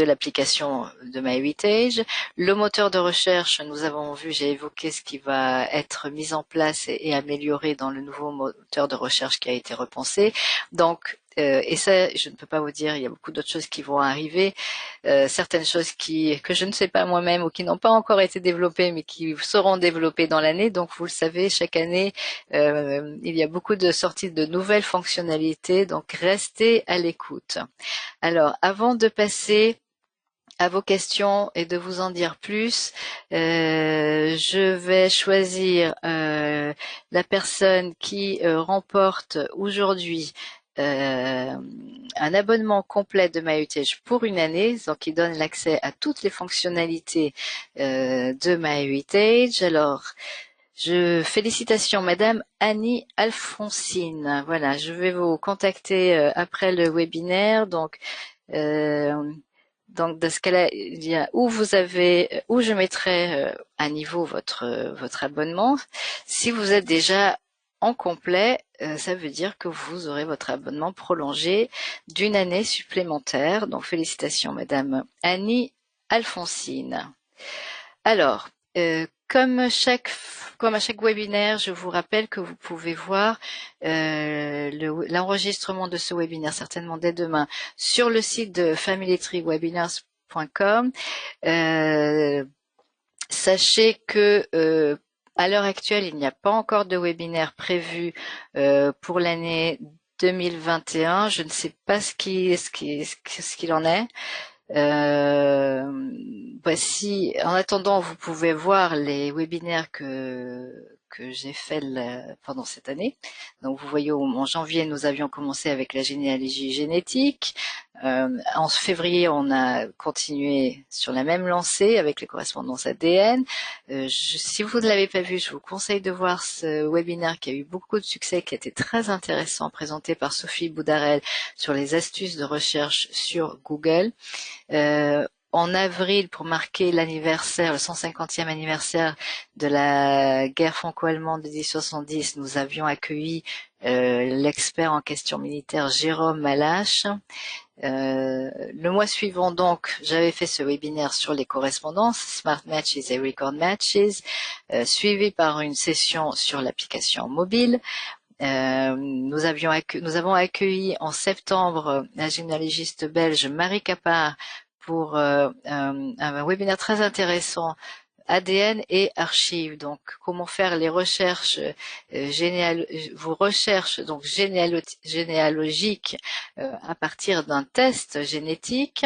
l'application de MyHeritage. Le moteur de recherche, nous avons vu, j'ai évoqué ce qui va être mis en place et amélioré dans le nouveau moteur de recherche qui a été repensé. Donc, et ça, je ne peux pas vous dire, il y a beaucoup d'autres choses qui vont arriver, certaines choses que je ne sais pas moi-même ou qui n'ont pas encore été développées, mais qui seront développées dans l'année. Donc, vous le savez, chaque année, il y a beaucoup de sorties de nouvelles fonctionnalités. Donc, restez à l'écoute. Alors, avant de passer à vos questions et de vous en dire plus, je vais choisir la personne qui remporte aujourd'hui un abonnement complet de MyHeritage pour une année, donc qui donne l'accès à toutes les fonctionnalités de MyHeritage. Alors, félicitations Madame Annie Alphonsine. Voilà, je vais vous contacter après le webinaire. Euh, donc dans ce cas-là, il y a où je mettrai à niveau votre abonnement. Si vous êtes déjà en complet, ça veut dire que vous aurez votre abonnement prolongé d'une année supplémentaire. Donc félicitations Madame Annie Alphonsine. Alors, comme à chaque webinaire, je vous rappelle que vous pouvez voir l'enregistrement de ce webinaire certainement dès demain sur le site de familytreewebinars.com. Sachez que à l'heure actuelle, il n'y a pas encore de webinaire prévu pour l'année 2021. Je ne sais pas ce qu'il en est. Voici, en attendant, vous pouvez voir les webinaires que j'ai fait pendant cette année. Donc, vous voyez, en janvier, nous avions commencé avec la généalogie génétique. En février, on a continué sur la même lancée avec les correspondances ADN. Si vous ne l'avez pas vu, je vous conseille de voir ce webinaire qui a eu beaucoup de succès, qui a été très intéressant, présenté par Sophie Boudarel sur les astuces de recherche sur Google. En avril, pour marquer l'anniversaire, le 150e anniversaire de la guerre franco-allemande de 1870, nous avions accueilli l'expert en questions militaires Jérôme Malache. Le mois suivant, donc, j'avais fait ce webinaire sur les correspondances, Smart Matches et Record Matches, suivi par une session sur l'application mobile. Nous avons accueilli en septembre la généalogiste belge Marie Capard pour un webinaire très intéressant, ADN et archives. Donc, comment faire les recherches vos recherches donc généalogiques à partir d'un test génétique.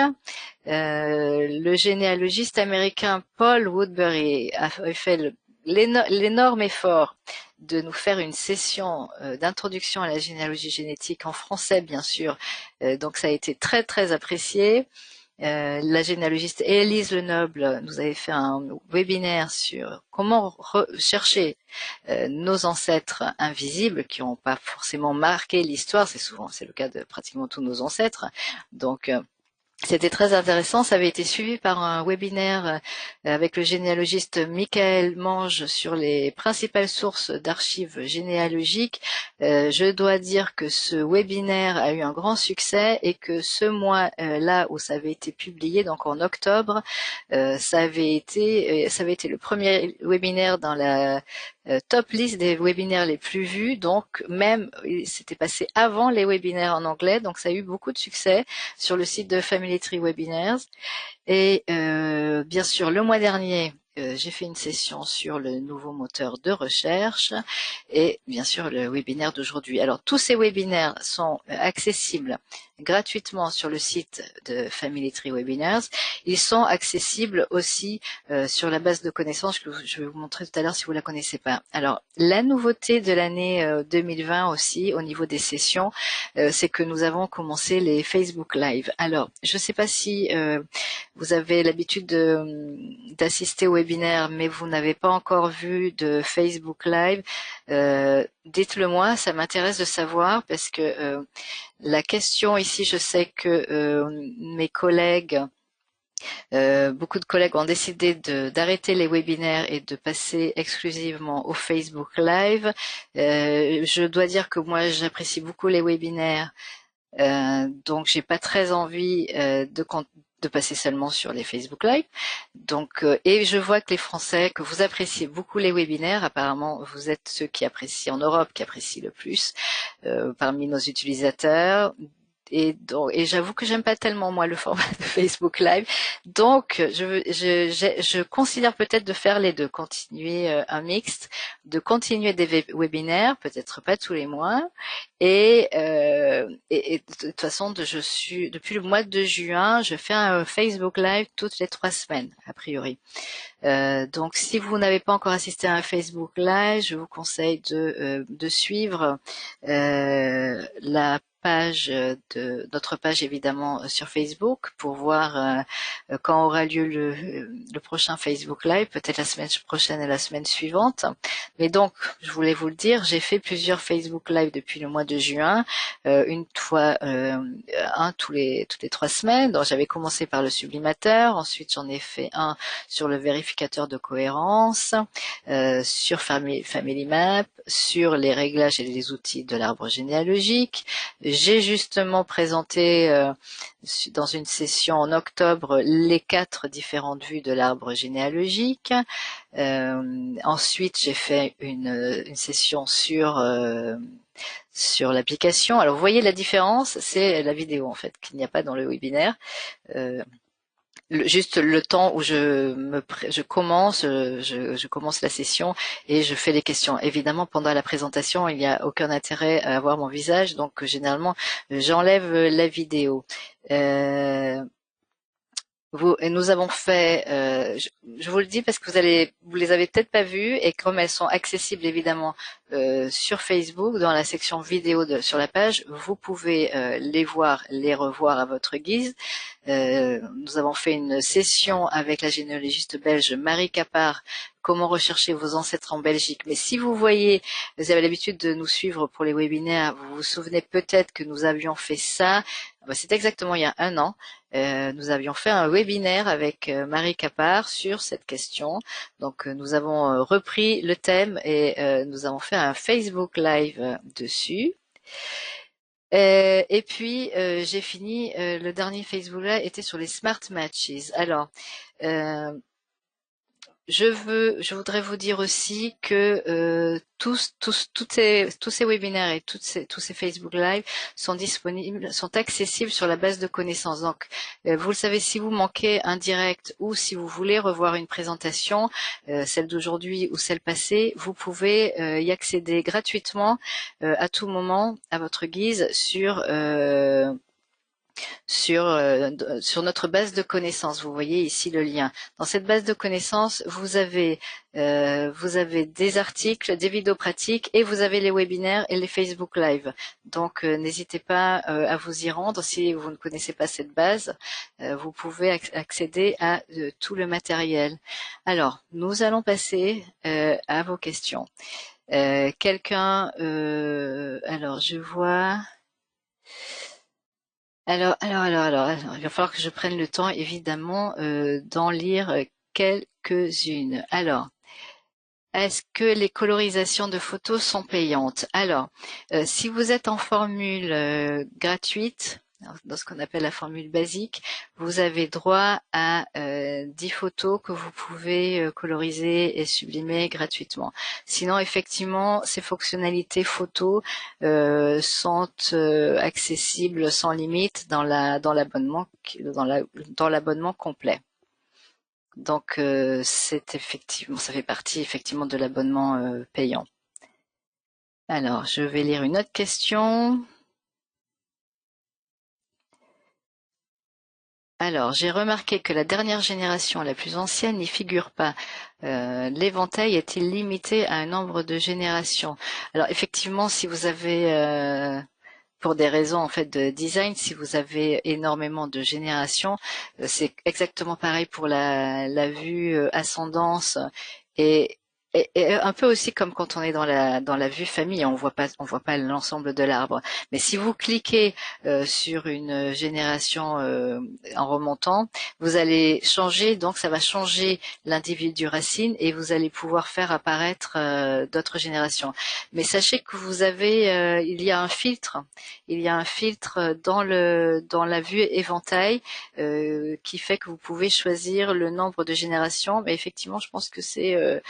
Le généalogiste américain Paul Woodbury a fait l'énorme effort de nous faire une session d'introduction à la généalogie génétique en français, bien sûr. Donc, ça a été très, très apprécié. La généalogiste Élise Lenoble nous avait fait un webinaire sur comment chercher nos ancêtres invisibles qui n'ont pas forcément marqué l'histoire. C'est le cas de pratiquement tous nos ancêtres. Donc, c'était très intéressant. Ça avait été suivi par un webinaire avec le généalogiste Michael Mange sur les principales sources d'archives généalogiques. Je dois dire que ce webinaire a eu un grand succès et que ce mois-là où ça avait été publié, donc en octobre, ça avait été le premier webinaire dans la top liste des webinaires les plus vus. Donc même, c'était passé avant les webinaires en anglais. Donc ça a eu beaucoup de succès sur le site de Family Tree Webinars. Et bien sûr, le mois dernier, j'ai fait une session sur le nouveau moteur de recherche et bien sûr le webinaire d'aujourd'hui. Alors tous ces webinaires sont accessibles gratuitement sur le site de Family Tree Webinars. Ils sont accessibles aussi sur la base de connaissances que je vais vous montrer tout à l'heure si vous la connaissez pas. Alors la nouveauté de l'année 2020 aussi au niveau des sessions, c'est que nous avons commencé les Facebook Live. Alors je ne sais pas si vous avez l'habitude d'assister au webinaire, mais vous n'avez pas encore vu de Facebook Live, dites-le moi, ça m'intéresse de savoir parce que la question ici, je sais que mes collègues, beaucoup de collègues ont décidé d'arrêter les webinaires et de passer exclusivement au Facebook Live. Je dois dire que moi, j'apprécie beaucoup les webinaires. Donc j'ai pas très envie de passer seulement sur les Facebook Live. Donc et je vois que les Français, que vous appréciez beaucoup les webinaires. Apparemment, vous êtes ceux qui apprécient en Europe, qui apprécient le plus parmi nos utilisateurs. Et j'avoue que j'aime pas tellement moi le format de Facebook Live. Donc je considère peut-être de faire les deux, continuer un mixte, de continuer des webinaires, peut-être pas tous les mois. Et de toute façon, depuis le mois de juin, je fais un Facebook Live toutes les 3 semaines, a priori. Donc, si vous n'avez pas encore assisté à un Facebook Live, je vous conseille de suivre la page de notre page évidemment sur Facebook pour voir quand aura lieu le prochain Facebook Live, peut-être la semaine prochaine et la semaine suivante. Mais donc, je voulais vous le dire, j'ai fait plusieurs Facebook Live depuis le mois de juin, une fois toutes les 3 semaines. Donc, j'avais commencé par le sublimateur, ensuite j'en ai fait un sur le vérificateur de cohérence, sur Family Map, sur les réglages et les outils de l'arbre généalogique. J'ai justement présenté dans une session en octobre les 4 différentes vues de l'arbre généalogique. Ensuite, j'ai fait une session sur l'application. Alors, vous voyez la différence, c'est la vidéo en fait qu'il n'y a pas dans le webinaire. Juste le temps où je commence la session et je fais les questions. Évidemment, pendant la présentation, il n'y a aucun intérêt à avoir mon visage, donc généralement, j'enlève la vidéo. Nous avons fait, je vous le dis parce que vous les avez peut-être pas vues et comme elles sont accessibles évidemment sur Facebook dans la section vidéo sur la page, vous pouvez les voir, les revoir à votre guise. Nous avons fait une session avec la généalogiste belge Marie Capard, comment rechercher vos ancêtres en Belgique. Mais si vous voyez, vous avez l'habitude de nous suivre pour les webinaires, vous vous souvenez peut-être que nous avions fait ça. C'est exactement il y a un an. Nous avions fait un webinaire avec Marie Capard sur cette question. Donc nous avons repris le thème et nous avons fait un Facebook Live dessus. Et puis j'ai fini, le dernier Facebook Live était sur les Smart Matches. Alors, je voudrais vous dire aussi que tous ces webinaires et tous ces Facebook Live sont disponibles, sont accessibles sur la base de connaissances. Donc, vous le savez, si vous manquez un direct ou si vous voulez revoir une présentation, celle d'aujourd'hui ou celle passée, vous pouvez y accéder gratuitement à tout moment, à votre guise, sur notre base de connaissances. Vous voyez ici le lien. Dans cette base de connaissances, vous avez des articles, des vidéos pratiques et vous avez les webinaires et les Facebook Live. Donc n'hésitez pas à vous y rendre si vous ne connaissez pas cette base. Vous pouvez accéder à tout le matériel. Alors, nous allons passer à vos questions. Alors je vois. Alors, il va falloir que je prenne le temps, évidemment, d'en lire quelques-unes. Alors, est-ce que les colorisations de photos sont payantes? Alors, si vous êtes en formule gratuite, dans ce qu'on appelle la formule basique, vous avez droit à 10 photos que vous pouvez coloriser et sublimer gratuitement. Sinon, effectivement, ces fonctionnalités photos sont accessibles sans limite dans l'abonnement complet. Donc, c'est effectivement, ça fait partie effectivement de l'abonnement payant. Alors, je vais lire une autre question. Alors, j'ai remarqué que la dernière génération, la plus ancienne, n'y figure pas. L'éventail est-il limité à un nombre de générations? Alors, effectivement, si vous avez, pour des raisons en fait de design, si vous avez énormément de générations, c'est exactement pareil pour la vue ascendance et et un peu aussi comme quand on est dans la vue famille, on voit pas l'ensemble de l'arbre. Mais si vous cliquez sur une génération en remontant, vous allez changer, donc ça va changer l'individu racine et vous allez pouvoir faire apparaître d'autres générations. Mais sachez que vous avez, il y a un filtre dans la vue éventail qui fait que vous pouvez choisir le nombre de générations. Mais effectivement, je pense que c'est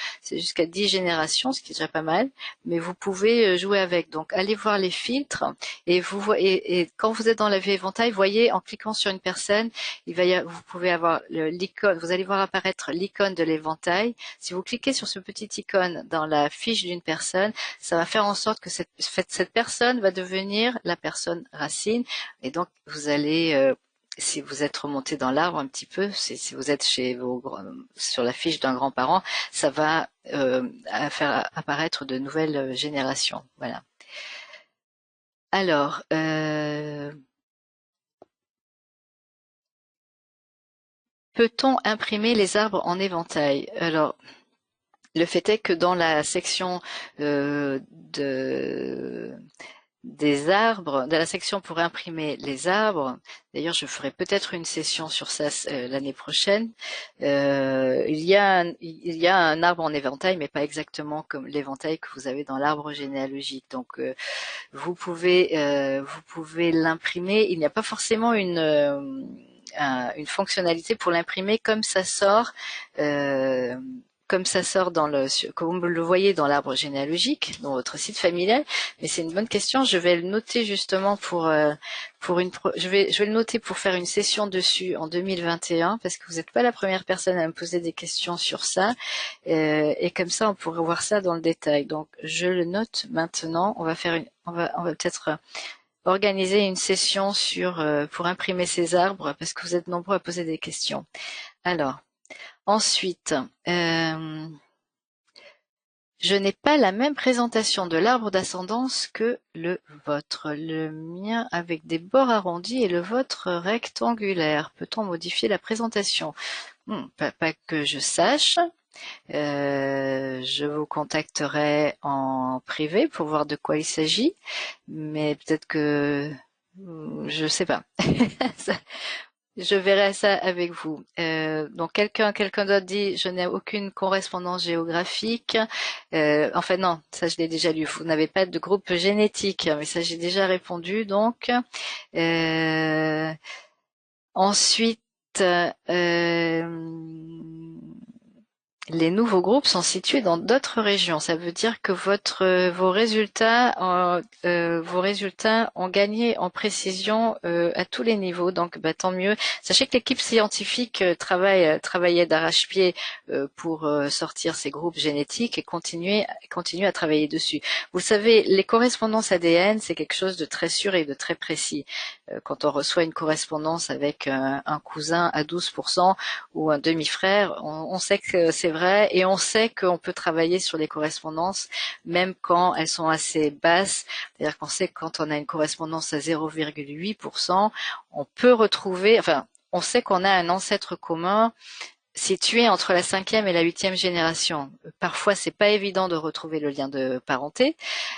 jusqu'à 10 générations, ce qui est déjà pas mal. Mais vous pouvez jouer avec. Donc, allez voir les filtres et et quand vous êtes dans la vue éventail, voyez en cliquant sur une personne, vous pouvez avoir l'icône. Vous allez voir apparaître l'icône de l'éventail. Si vous cliquez sur ce petit icône dans la fiche d'une personne, ça va faire en sorte que cette personne va devenir la personne racine. Et donc, vous allez, si vous êtes remonté dans l'arbre un petit peu, si vous êtes sur la fiche d'un grand-parent, ça va faire apparaître de nouvelles générations. Voilà. Alors, peut-on imprimer les arbres en éventail? Alors, le fait est que dans la section des arbres, dans la section pour imprimer les arbres, d'ailleurs je ferai peut-être une session sur ça l'année prochaine, il y a un arbre en éventail, mais pas exactement comme l'éventail que vous avez dans l'arbre généalogique. Donc vous pouvez l'imprimer. Il n'y a pas forcément une fonctionnalité pour l'imprimer euh, comme ça sort comme vous le voyez dans l'arbre généalogique, dans votre site familial. Mais c'est une bonne question. Je vais le noter justement je vais le noter pour faire une session dessus en 2021 parce que vous n'êtes pas la première personne à me poser des questions sur ça. Et comme ça, on pourrait voir ça dans le détail. Donc, je le note maintenant. On va peut-être organiser une session pour imprimer ces arbres parce que vous êtes nombreux à poser des questions. Alors, ensuite, je n'ai pas la même présentation de l'arbre d'ascendance que le vôtre. Le mien avec des bords arrondis et le vôtre rectangulaire. Peut-on modifier la présentation? Pas que je sache. Je vous contacterai en privé pour voir de quoi il s'agit, mais peut-être que je sais pas. Je verrai ça avec vous. Donc quelqu'un d'autre dit je n'ai aucune correspondance géographique. Enfin non, ça je l'ai déjà lu. Vous n'avez pas de groupe génétique, mais ça j'ai déjà répondu. Donc ensuite, les nouveaux groupes sont situés dans d'autres régions. Ça veut dire que vos résultats ont gagné en précision à tous les niveaux. Donc, tant mieux. Sachez que l'équipe scientifique travaillait d'arrache-pied pour sortir ces groupes génétiques et continue à travailler dessus. Vous savez, les correspondances ADN, c'est quelque chose de très sûr et de très précis. Quand on reçoit une correspondance avec un cousin à 12% ou un demi-frère, on sait que c'est vrai et on sait qu'on peut travailler sur les correspondances même quand elles sont assez basses. C'est-à-dire qu'on sait que quand on a une correspondance à 0,8%, on peut retrouver, enfin, on sait qu'on a un ancêtre commun situé entre la 5e et la 8e génération. Parfois, c'est pas évident de retrouver le lien de parenté.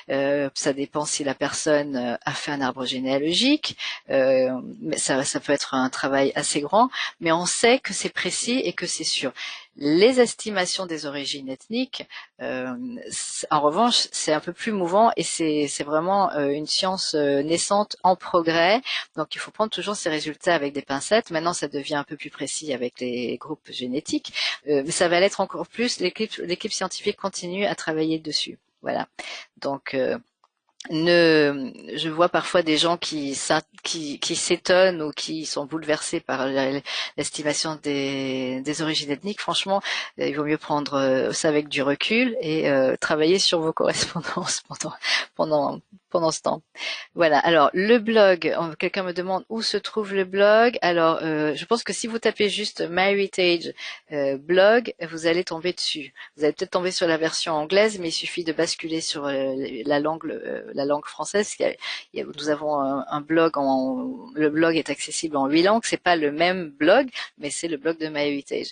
Ça dépend si la personne a fait un arbre généalogique. Mais ça peut être un travail assez grand. Mais on sait que c'est précis et que c'est sûr. Les estimations des origines ethniques, en revanche, c'est un peu plus mouvant et c'est vraiment une science naissante en progrès. Donc, il faut prendre toujours ces résultats avec des pincettes. Maintenant, ça devient un peu plus précis avec les groupes génétiques, mais ça va l'être encore plus. L'équipe scientifique continue à travailler dessus. Voilà. Donc, je vois parfois des gens qui s'étonnent ou qui sont bouleversés par l'estimation des origines ethniques. Franchement, il vaut mieux prendre ça avec du recul et travailler sur vos correspondances pendant pendant ce temps. Voilà. Alors le blog, quelqu'un me demande où se trouve le blog. Alors je pense que si vous tapez juste MyHeritage blog, vous allez tomber dessus. Vous allez peut-être tomber sur la version anglaise, mais il suffit de basculer sur la langue française. Nous avons un blog le blog est accessible en 8 langues. C'est pas le même blog, mais c'est le blog de MyHeritage.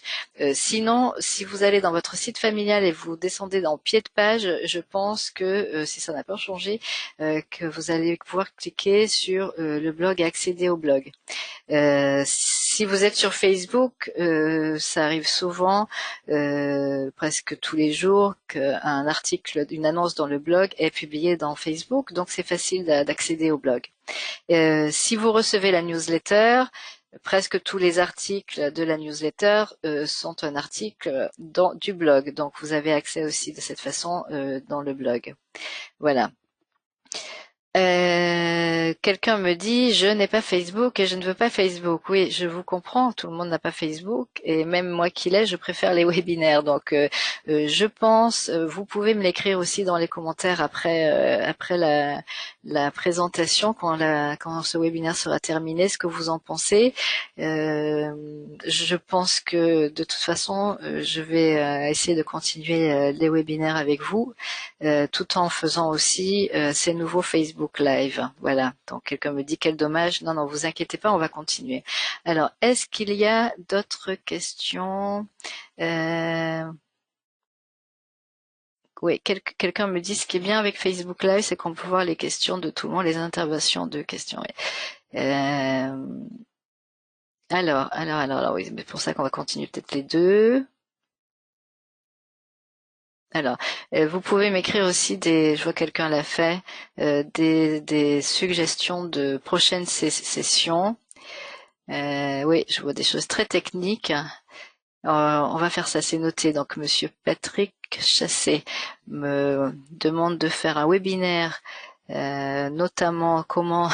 Sinon, si vous allez dans votre site familial et vous descendez dans pied de page, je pense que si ça n'a pas changé, que vous allez pouvoir cliquer sur le blog et accéder au blog. Si vous êtes sur Facebook, ça arrive souvent, presque tous les jours, qu'un article, une annonce dans le blog est publiée dans Facebook, donc c'est facile d'accéder au blog. Si vous recevez la newsletter, presque tous les articles de la newsletter sont un article du blog, donc vous avez accès aussi de cette façon dans le blog. Voilà. Quelqu'un me dit je n'ai pas Facebook et je ne veux pas Facebook. Oui, je vous comprends, tout le monde n'a pas Facebook et même moi qui l'ai, je préfère les webinaires. Donc je pense, vous pouvez me l'écrire aussi dans les commentaires après la présentation quand ce webinaire sera terminé, ce que vous en pensez. Je pense que de toute façon, je vais essayer de continuer les webinaires avec vous, tout en faisant aussi ces nouveaux Facebook Live. Voilà. Donc quelqu'un me dit quel dommage. Non, non, vous inquiétez pas, on va continuer. Alors, est-ce qu'il y a d'autres questions? Oui, quelqu'un me dit ce qui est bien avec Facebook Live, c'est qu'on peut voir les questions de tout le monde, les interventions de questions. Alors, oui, c'est pour ça qu'on va continuer peut-être les deux. Alors, vous pouvez m'écrire aussi je vois quelqu'un l'a fait, des suggestions de prochaines sessions. Oui, je vois des choses très techniques. On va faire ça, c'est noté. Donc, Monsieur Patrick Chassé me demande de faire un webinaire, notamment comment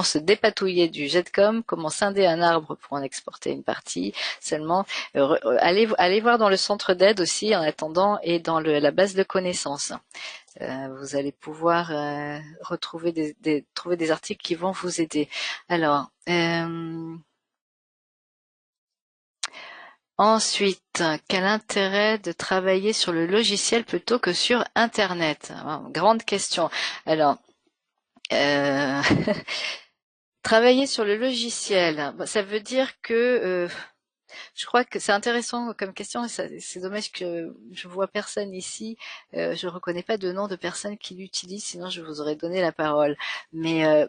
se dépatouiller du Jetcom, comment scinder un arbre pour en exporter une partie seulement. Allez voir dans le centre d'aide aussi en attendant et dans la base de connaissances. Vous allez pouvoir retrouver trouver des articles qui vont vous aider. Alors. Ensuite, quel intérêt de travailler sur le logiciel plutôt que sur Internet? Grande question. Alors, euh, travailler sur le logiciel, ça veut dire que je crois que c'est intéressant comme question. C'est dommage que je vois personne ici. Je reconnais pas de nom de personne qui l'utilise, sinon je vous aurais donné la parole. Mais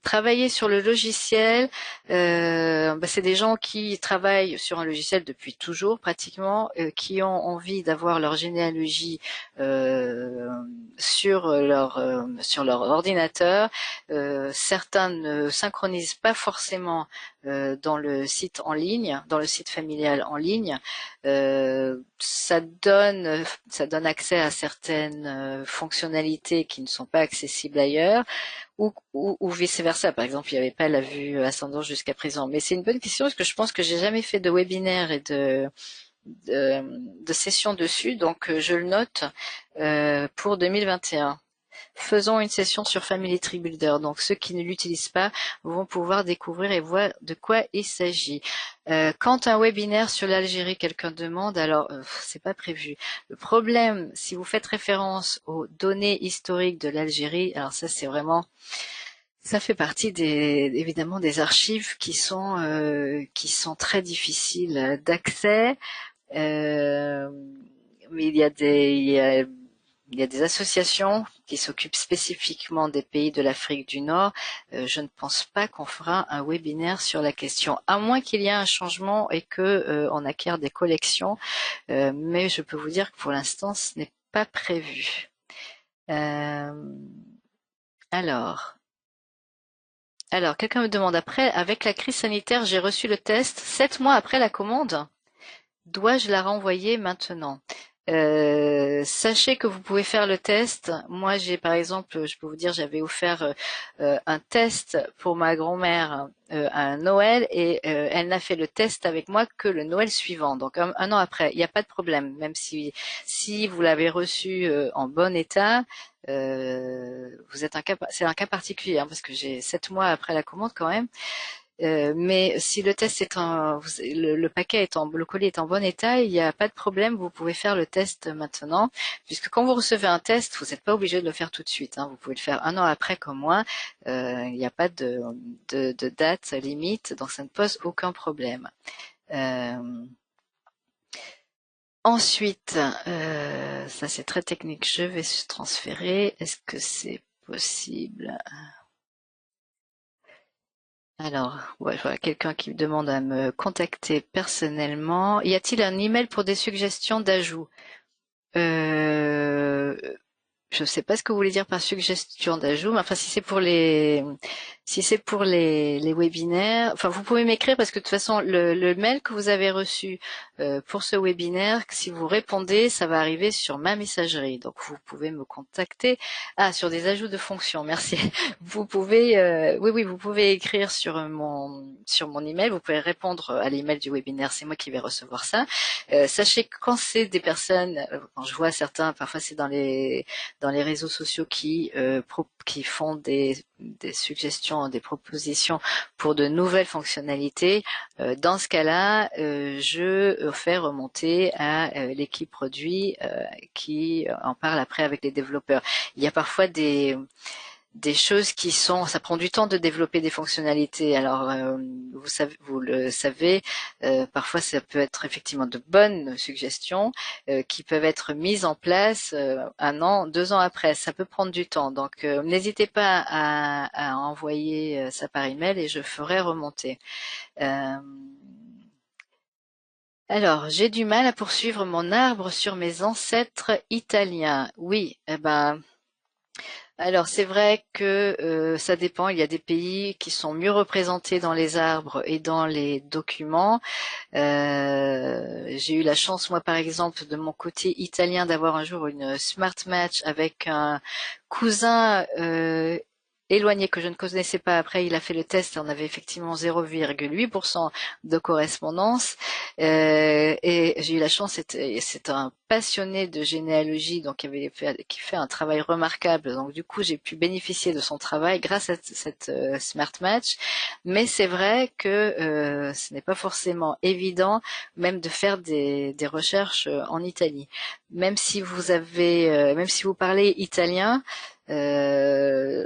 travailler sur le logiciel, c'est des gens qui travaillent sur un logiciel depuis toujours pratiquement, qui ont envie d'avoir leur généalogie sur leur ordinateur. Certains ne synchronisent pas forcément dans le site en ligne, dans le site familial en ligne. Ça donne accès à certaines fonctionnalités qui ne sont pas accessibles ailleurs, ou vice-versa. Par exemple, il n'y avait pas la vue ascendante jusqu'à présent. Mais c'est une bonne question parce que je pense que j'ai jamais fait de webinaire et de session dessus, donc je le note pour 2021. Faisons une session sur Family Tree Builder. Donc ceux qui ne l'utilisent pas vont pouvoir découvrir et voir de quoi il s'agit. Quand un webinaire sur l'Algérie, quelqu'un demande, alors c'est pas prévu. Le problème, si vous faites référence aux données historiques de l'Algérie, alors ça c'est vraiment, ça fait partie évidemment des archives qui sont très difficiles d'accès. Mais il y a il y a des associations qui s'occupent spécifiquement des pays de l'Afrique du Nord. Je ne pense pas qu'on fera un webinaire sur la question, à moins qu'il y ait un changement et que on acquiert des collections. Mais je peux vous dire que pour l'instant, ce n'est pas prévu. Euh, alors, quelqu'un me demande après, avec la crise sanitaire, j'ai reçu le test 7 mois après la commande. Dois-je la renvoyer maintenant? Sachez que vous pouvez faire le test. Moi, j'ai par exemple, je peux vous dire, j'avais offert un test pour ma grand-mère à un Noël et elle n'a fait le test avec moi que le Noël suivant, donc un an après. Il n'y a pas de problème, même si vous l'avez reçu en bon état. Vous êtes c'est un cas particulier hein, parce que j'ai 7 mois après la commande quand même. Mais si le test est le paquet le colis est en bon état, il n'y a pas de problème, vous pouvez faire le test maintenant, puisque quand vous recevez un test, vous n'êtes pas obligé de le faire tout de suite, hein, vous pouvez le faire un an après comme moi, il n'y a pas de date limite, donc ça ne pose aucun problème. Ensuite, ça c'est très technique, je vais se transférer, est-ce que c'est possible? Alors, ouais, je vois quelqu'un qui me demande à me contacter personnellement. Y a-t-il un email pour des suggestions d'ajout? Euh, je ne sais pas ce que vous voulez dire par suggestion d'ajout, mais enfin si c'est pour les webinaires, enfin vous pouvez m'écrire parce que de toute façon le mail que vous avez reçu pour ce webinaire, si vous répondez, ça va arriver sur ma messagerie. Donc vous pouvez me contacter. Ah, sur des ajouts de fonctions, merci. Vous pouvez, oui, vous pouvez écrire sur mon email. Vous pouvez répondre à l'email du webinaire. C'est moi qui vais recevoir ça. Sachez que quand c'est des personnes, quand je vois certains, parfois c'est dans les réseaux sociaux qui font des suggestions, des propositions pour de nouvelles fonctionnalités. Dans ce cas-là, je fais remonter à l'équipe produit qui en parle après avec les développeurs. Il y a parfois des choses ça prend du temps de développer des fonctionnalités. Alors, vous le savez, parfois ça peut être effectivement de bonnes suggestions qui peuvent être mises en place 1 an, 2 ans après. Ça peut prendre du temps. Donc, n'hésitez pas à envoyer ça par email et je ferai remonter. Euh, alors, j'ai du mal à poursuivre mon arbre sur mes ancêtres italiens. Oui, eh ben. Alors c'est vrai que ça dépend. Il y a des pays qui sont mieux représentés dans les arbres et dans les documents. J'ai eu la chance, moi par exemple, de mon côté italien, d'avoir un jour une smart match avec un cousin éloigné que je ne connaissais pas. Après, il a fait le test et on avait effectivement 0,8% de correspondance. Et j'ai eu la chance, c'est un passionné de généalogie, donc qui fait un travail remarquable. Donc du coup, j'ai pu bénéficier de son travail grâce à cette smart match. Mais c'est vrai que ce n'est pas forcément évident, même de faire des recherches en Italie. Même si vous parlez italien, euh,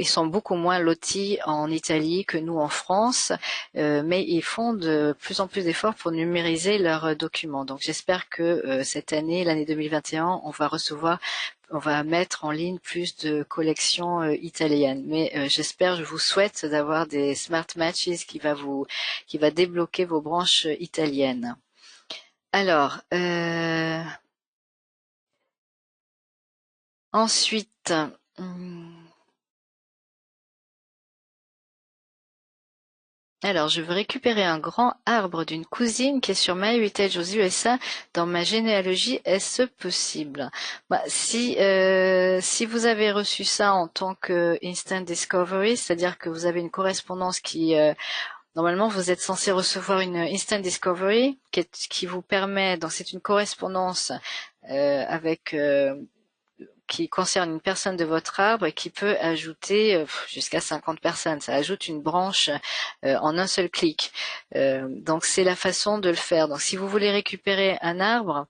ils sont beaucoup moins lotis en Italie que nous en France, mais ils font de plus en plus d'efforts pour numériser leurs documents. Donc j'espère que cette année, l'année 2021, on va mettre en ligne plus de collections italiennes. Mais j'espère, je vous souhaite d'avoir des smart matches qui va débloquer vos branches italiennes. Alors, ensuite. Alors, je veux récupérer un grand arbre d'une cousine qui est sur MyHeritage aux USA dans ma généalogie. Est-ce possible? Si vous avez reçu ça en tant que Instant Discovery, c'est-à-dire que vous avez une correspondance normalement, vous êtes censé recevoir une Instant Discovery qui vous permet, donc c'est une correspondance avec qui concerne une personne de votre arbre et qui peut ajouter jusqu'à 50 personnes. Ça ajoute une branche en un seul clic. Donc c'est la façon de le faire. Donc si vous voulez récupérer un arbre,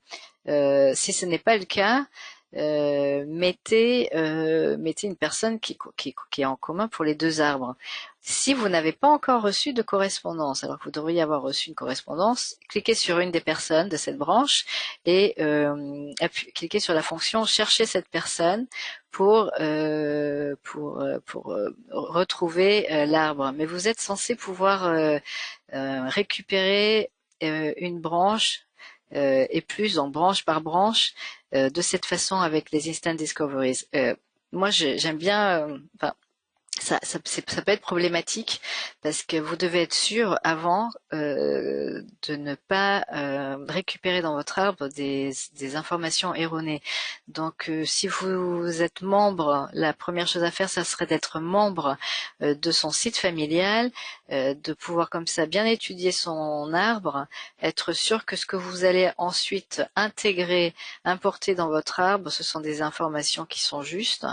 si ce n'est pas le cas, mettez une personne qui est en commun pour les deux arbres. Si vous n'avez pas encore reçu de correspondance, alors que vous devriez avoir reçu une correspondance, cliquez sur une des personnes de cette branche et cliquez sur la fonction chercher cette personne pour retrouver l'arbre. Mais vous êtes censé pouvoir récupérer une branche et plus en branche par branche de cette façon avec les instant discoveries. Moi, j'aime bien. Enfin, ça peut être problématique parce que vous devez être sûr avant de ne pas récupérer dans votre arbre des informations erronées. Donc, si vous êtes membre, la première chose à faire, ça serait d'être membre de son site familial, de pouvoir comme ça bien étudier son arbre, être sûr que ce que vous allez ensuite intégrer, importer dans votre arbre, ce sont des informations qui sont justes.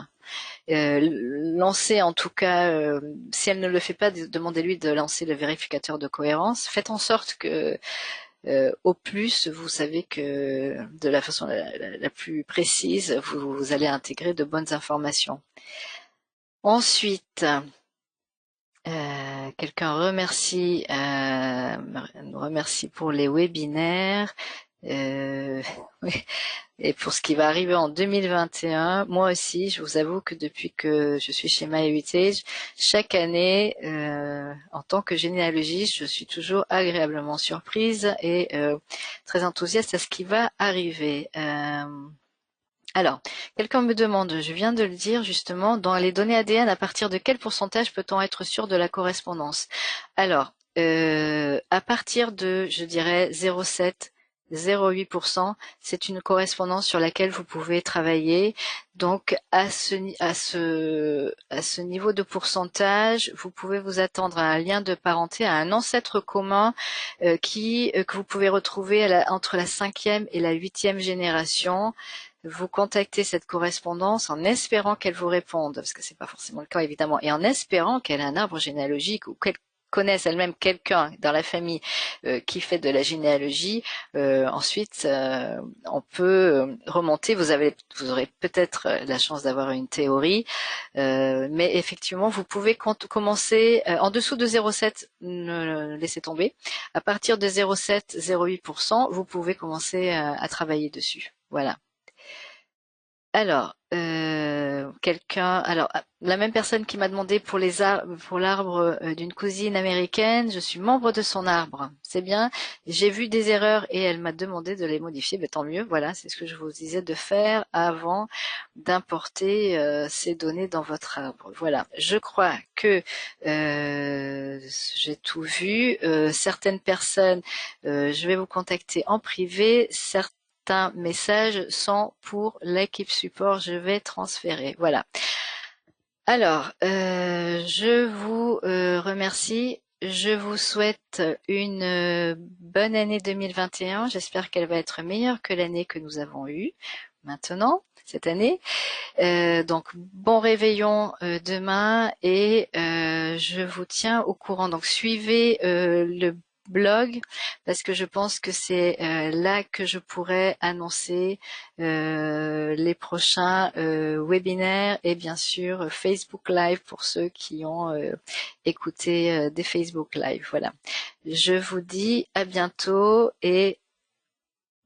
Lancez en tout cas, si elle ne le fait pas, demandez-lui de lancer le vérificateur de cohérence. Faites en sorte que au plus, vous savez que de la façon la plus précise, vous allez intégrer de bonnes informations. Ensuite, quelqu'un nous remercie pour les webinaires. Oui. Et pour ce qui va arriver en 2021, moi aussi, je vous avoue que depuis que je suis chez MyHeritage, chaque année, en tant que généalogiste, je suis toujours agréablement surprise et très enthousiaste à ce qui va arriver. Alors, quelqu'un me demande, je viens de le dire justement, dans les données ADN, à partir de quel pourcentage peut-on être sûr de la correspondance? Alors, à partir de, je dirais, 0,7, 0,8%, c'est une correspondance sur laquelle vous pouvez travailler. Donc, à ce niveau de pourcentage, vous pouvez vous attendre à un lien de parenté, à un ancêtre commun que vous pouvez retrouver entre la 5e et la 8e génération. Vous contactez cette correspondance en espérant qu'elle vous réponde, parce que c'est pas forcément le cas évidemment, et en espérant qu'elle a un arbre généalogique ou qu'elle connaisse elle-même quelqu'un dans la famille qui fait de la généalogie. Ensuite, on peut remonter. Vous aurez peut-être la chance d'avoir une théorie, mais effectivement, vous pouvez commencer en dessous de 0,7, ne laissez tomber. À partir de 0,7, 0,8%, vous pouvez commencer à travailler dessus. Voilà. Alors, la même personne qui m'a demandé pour l'arbre d'une cousine américaine, je suis membre de son arbre. C'est bien. J'ai vu des erreurs et elle m'a demandé de les modifier. Ben, tant mieux. Voilà, c'est ce que je vous disais de faire avant d'importer ces données dans votre arbre. Voilà. Je crois que j'ai tout vu. Certaines personnes, je vais vous contacter en privé. Certains messages sont pour l'équipe support. Je vais transférer. Voilà. Alors, je vous remercie. Je vous souhaite une bonne année 2021. J'espère qu'elle va être meilleure que l'année que nous avons eue maintenant, cette année. Donc, bon réveillon demain et je vous tiens au courant. Donc, suivez le blog parce que je pense que c'est là que je pourrais annoncer les prochains webinaires et bien sûr Facebook Live pour ceux qui ont écouté des Facebook Live. Voilà. Je vous dis à bientôt et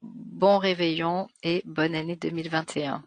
bon réveillon et bonne année 2021.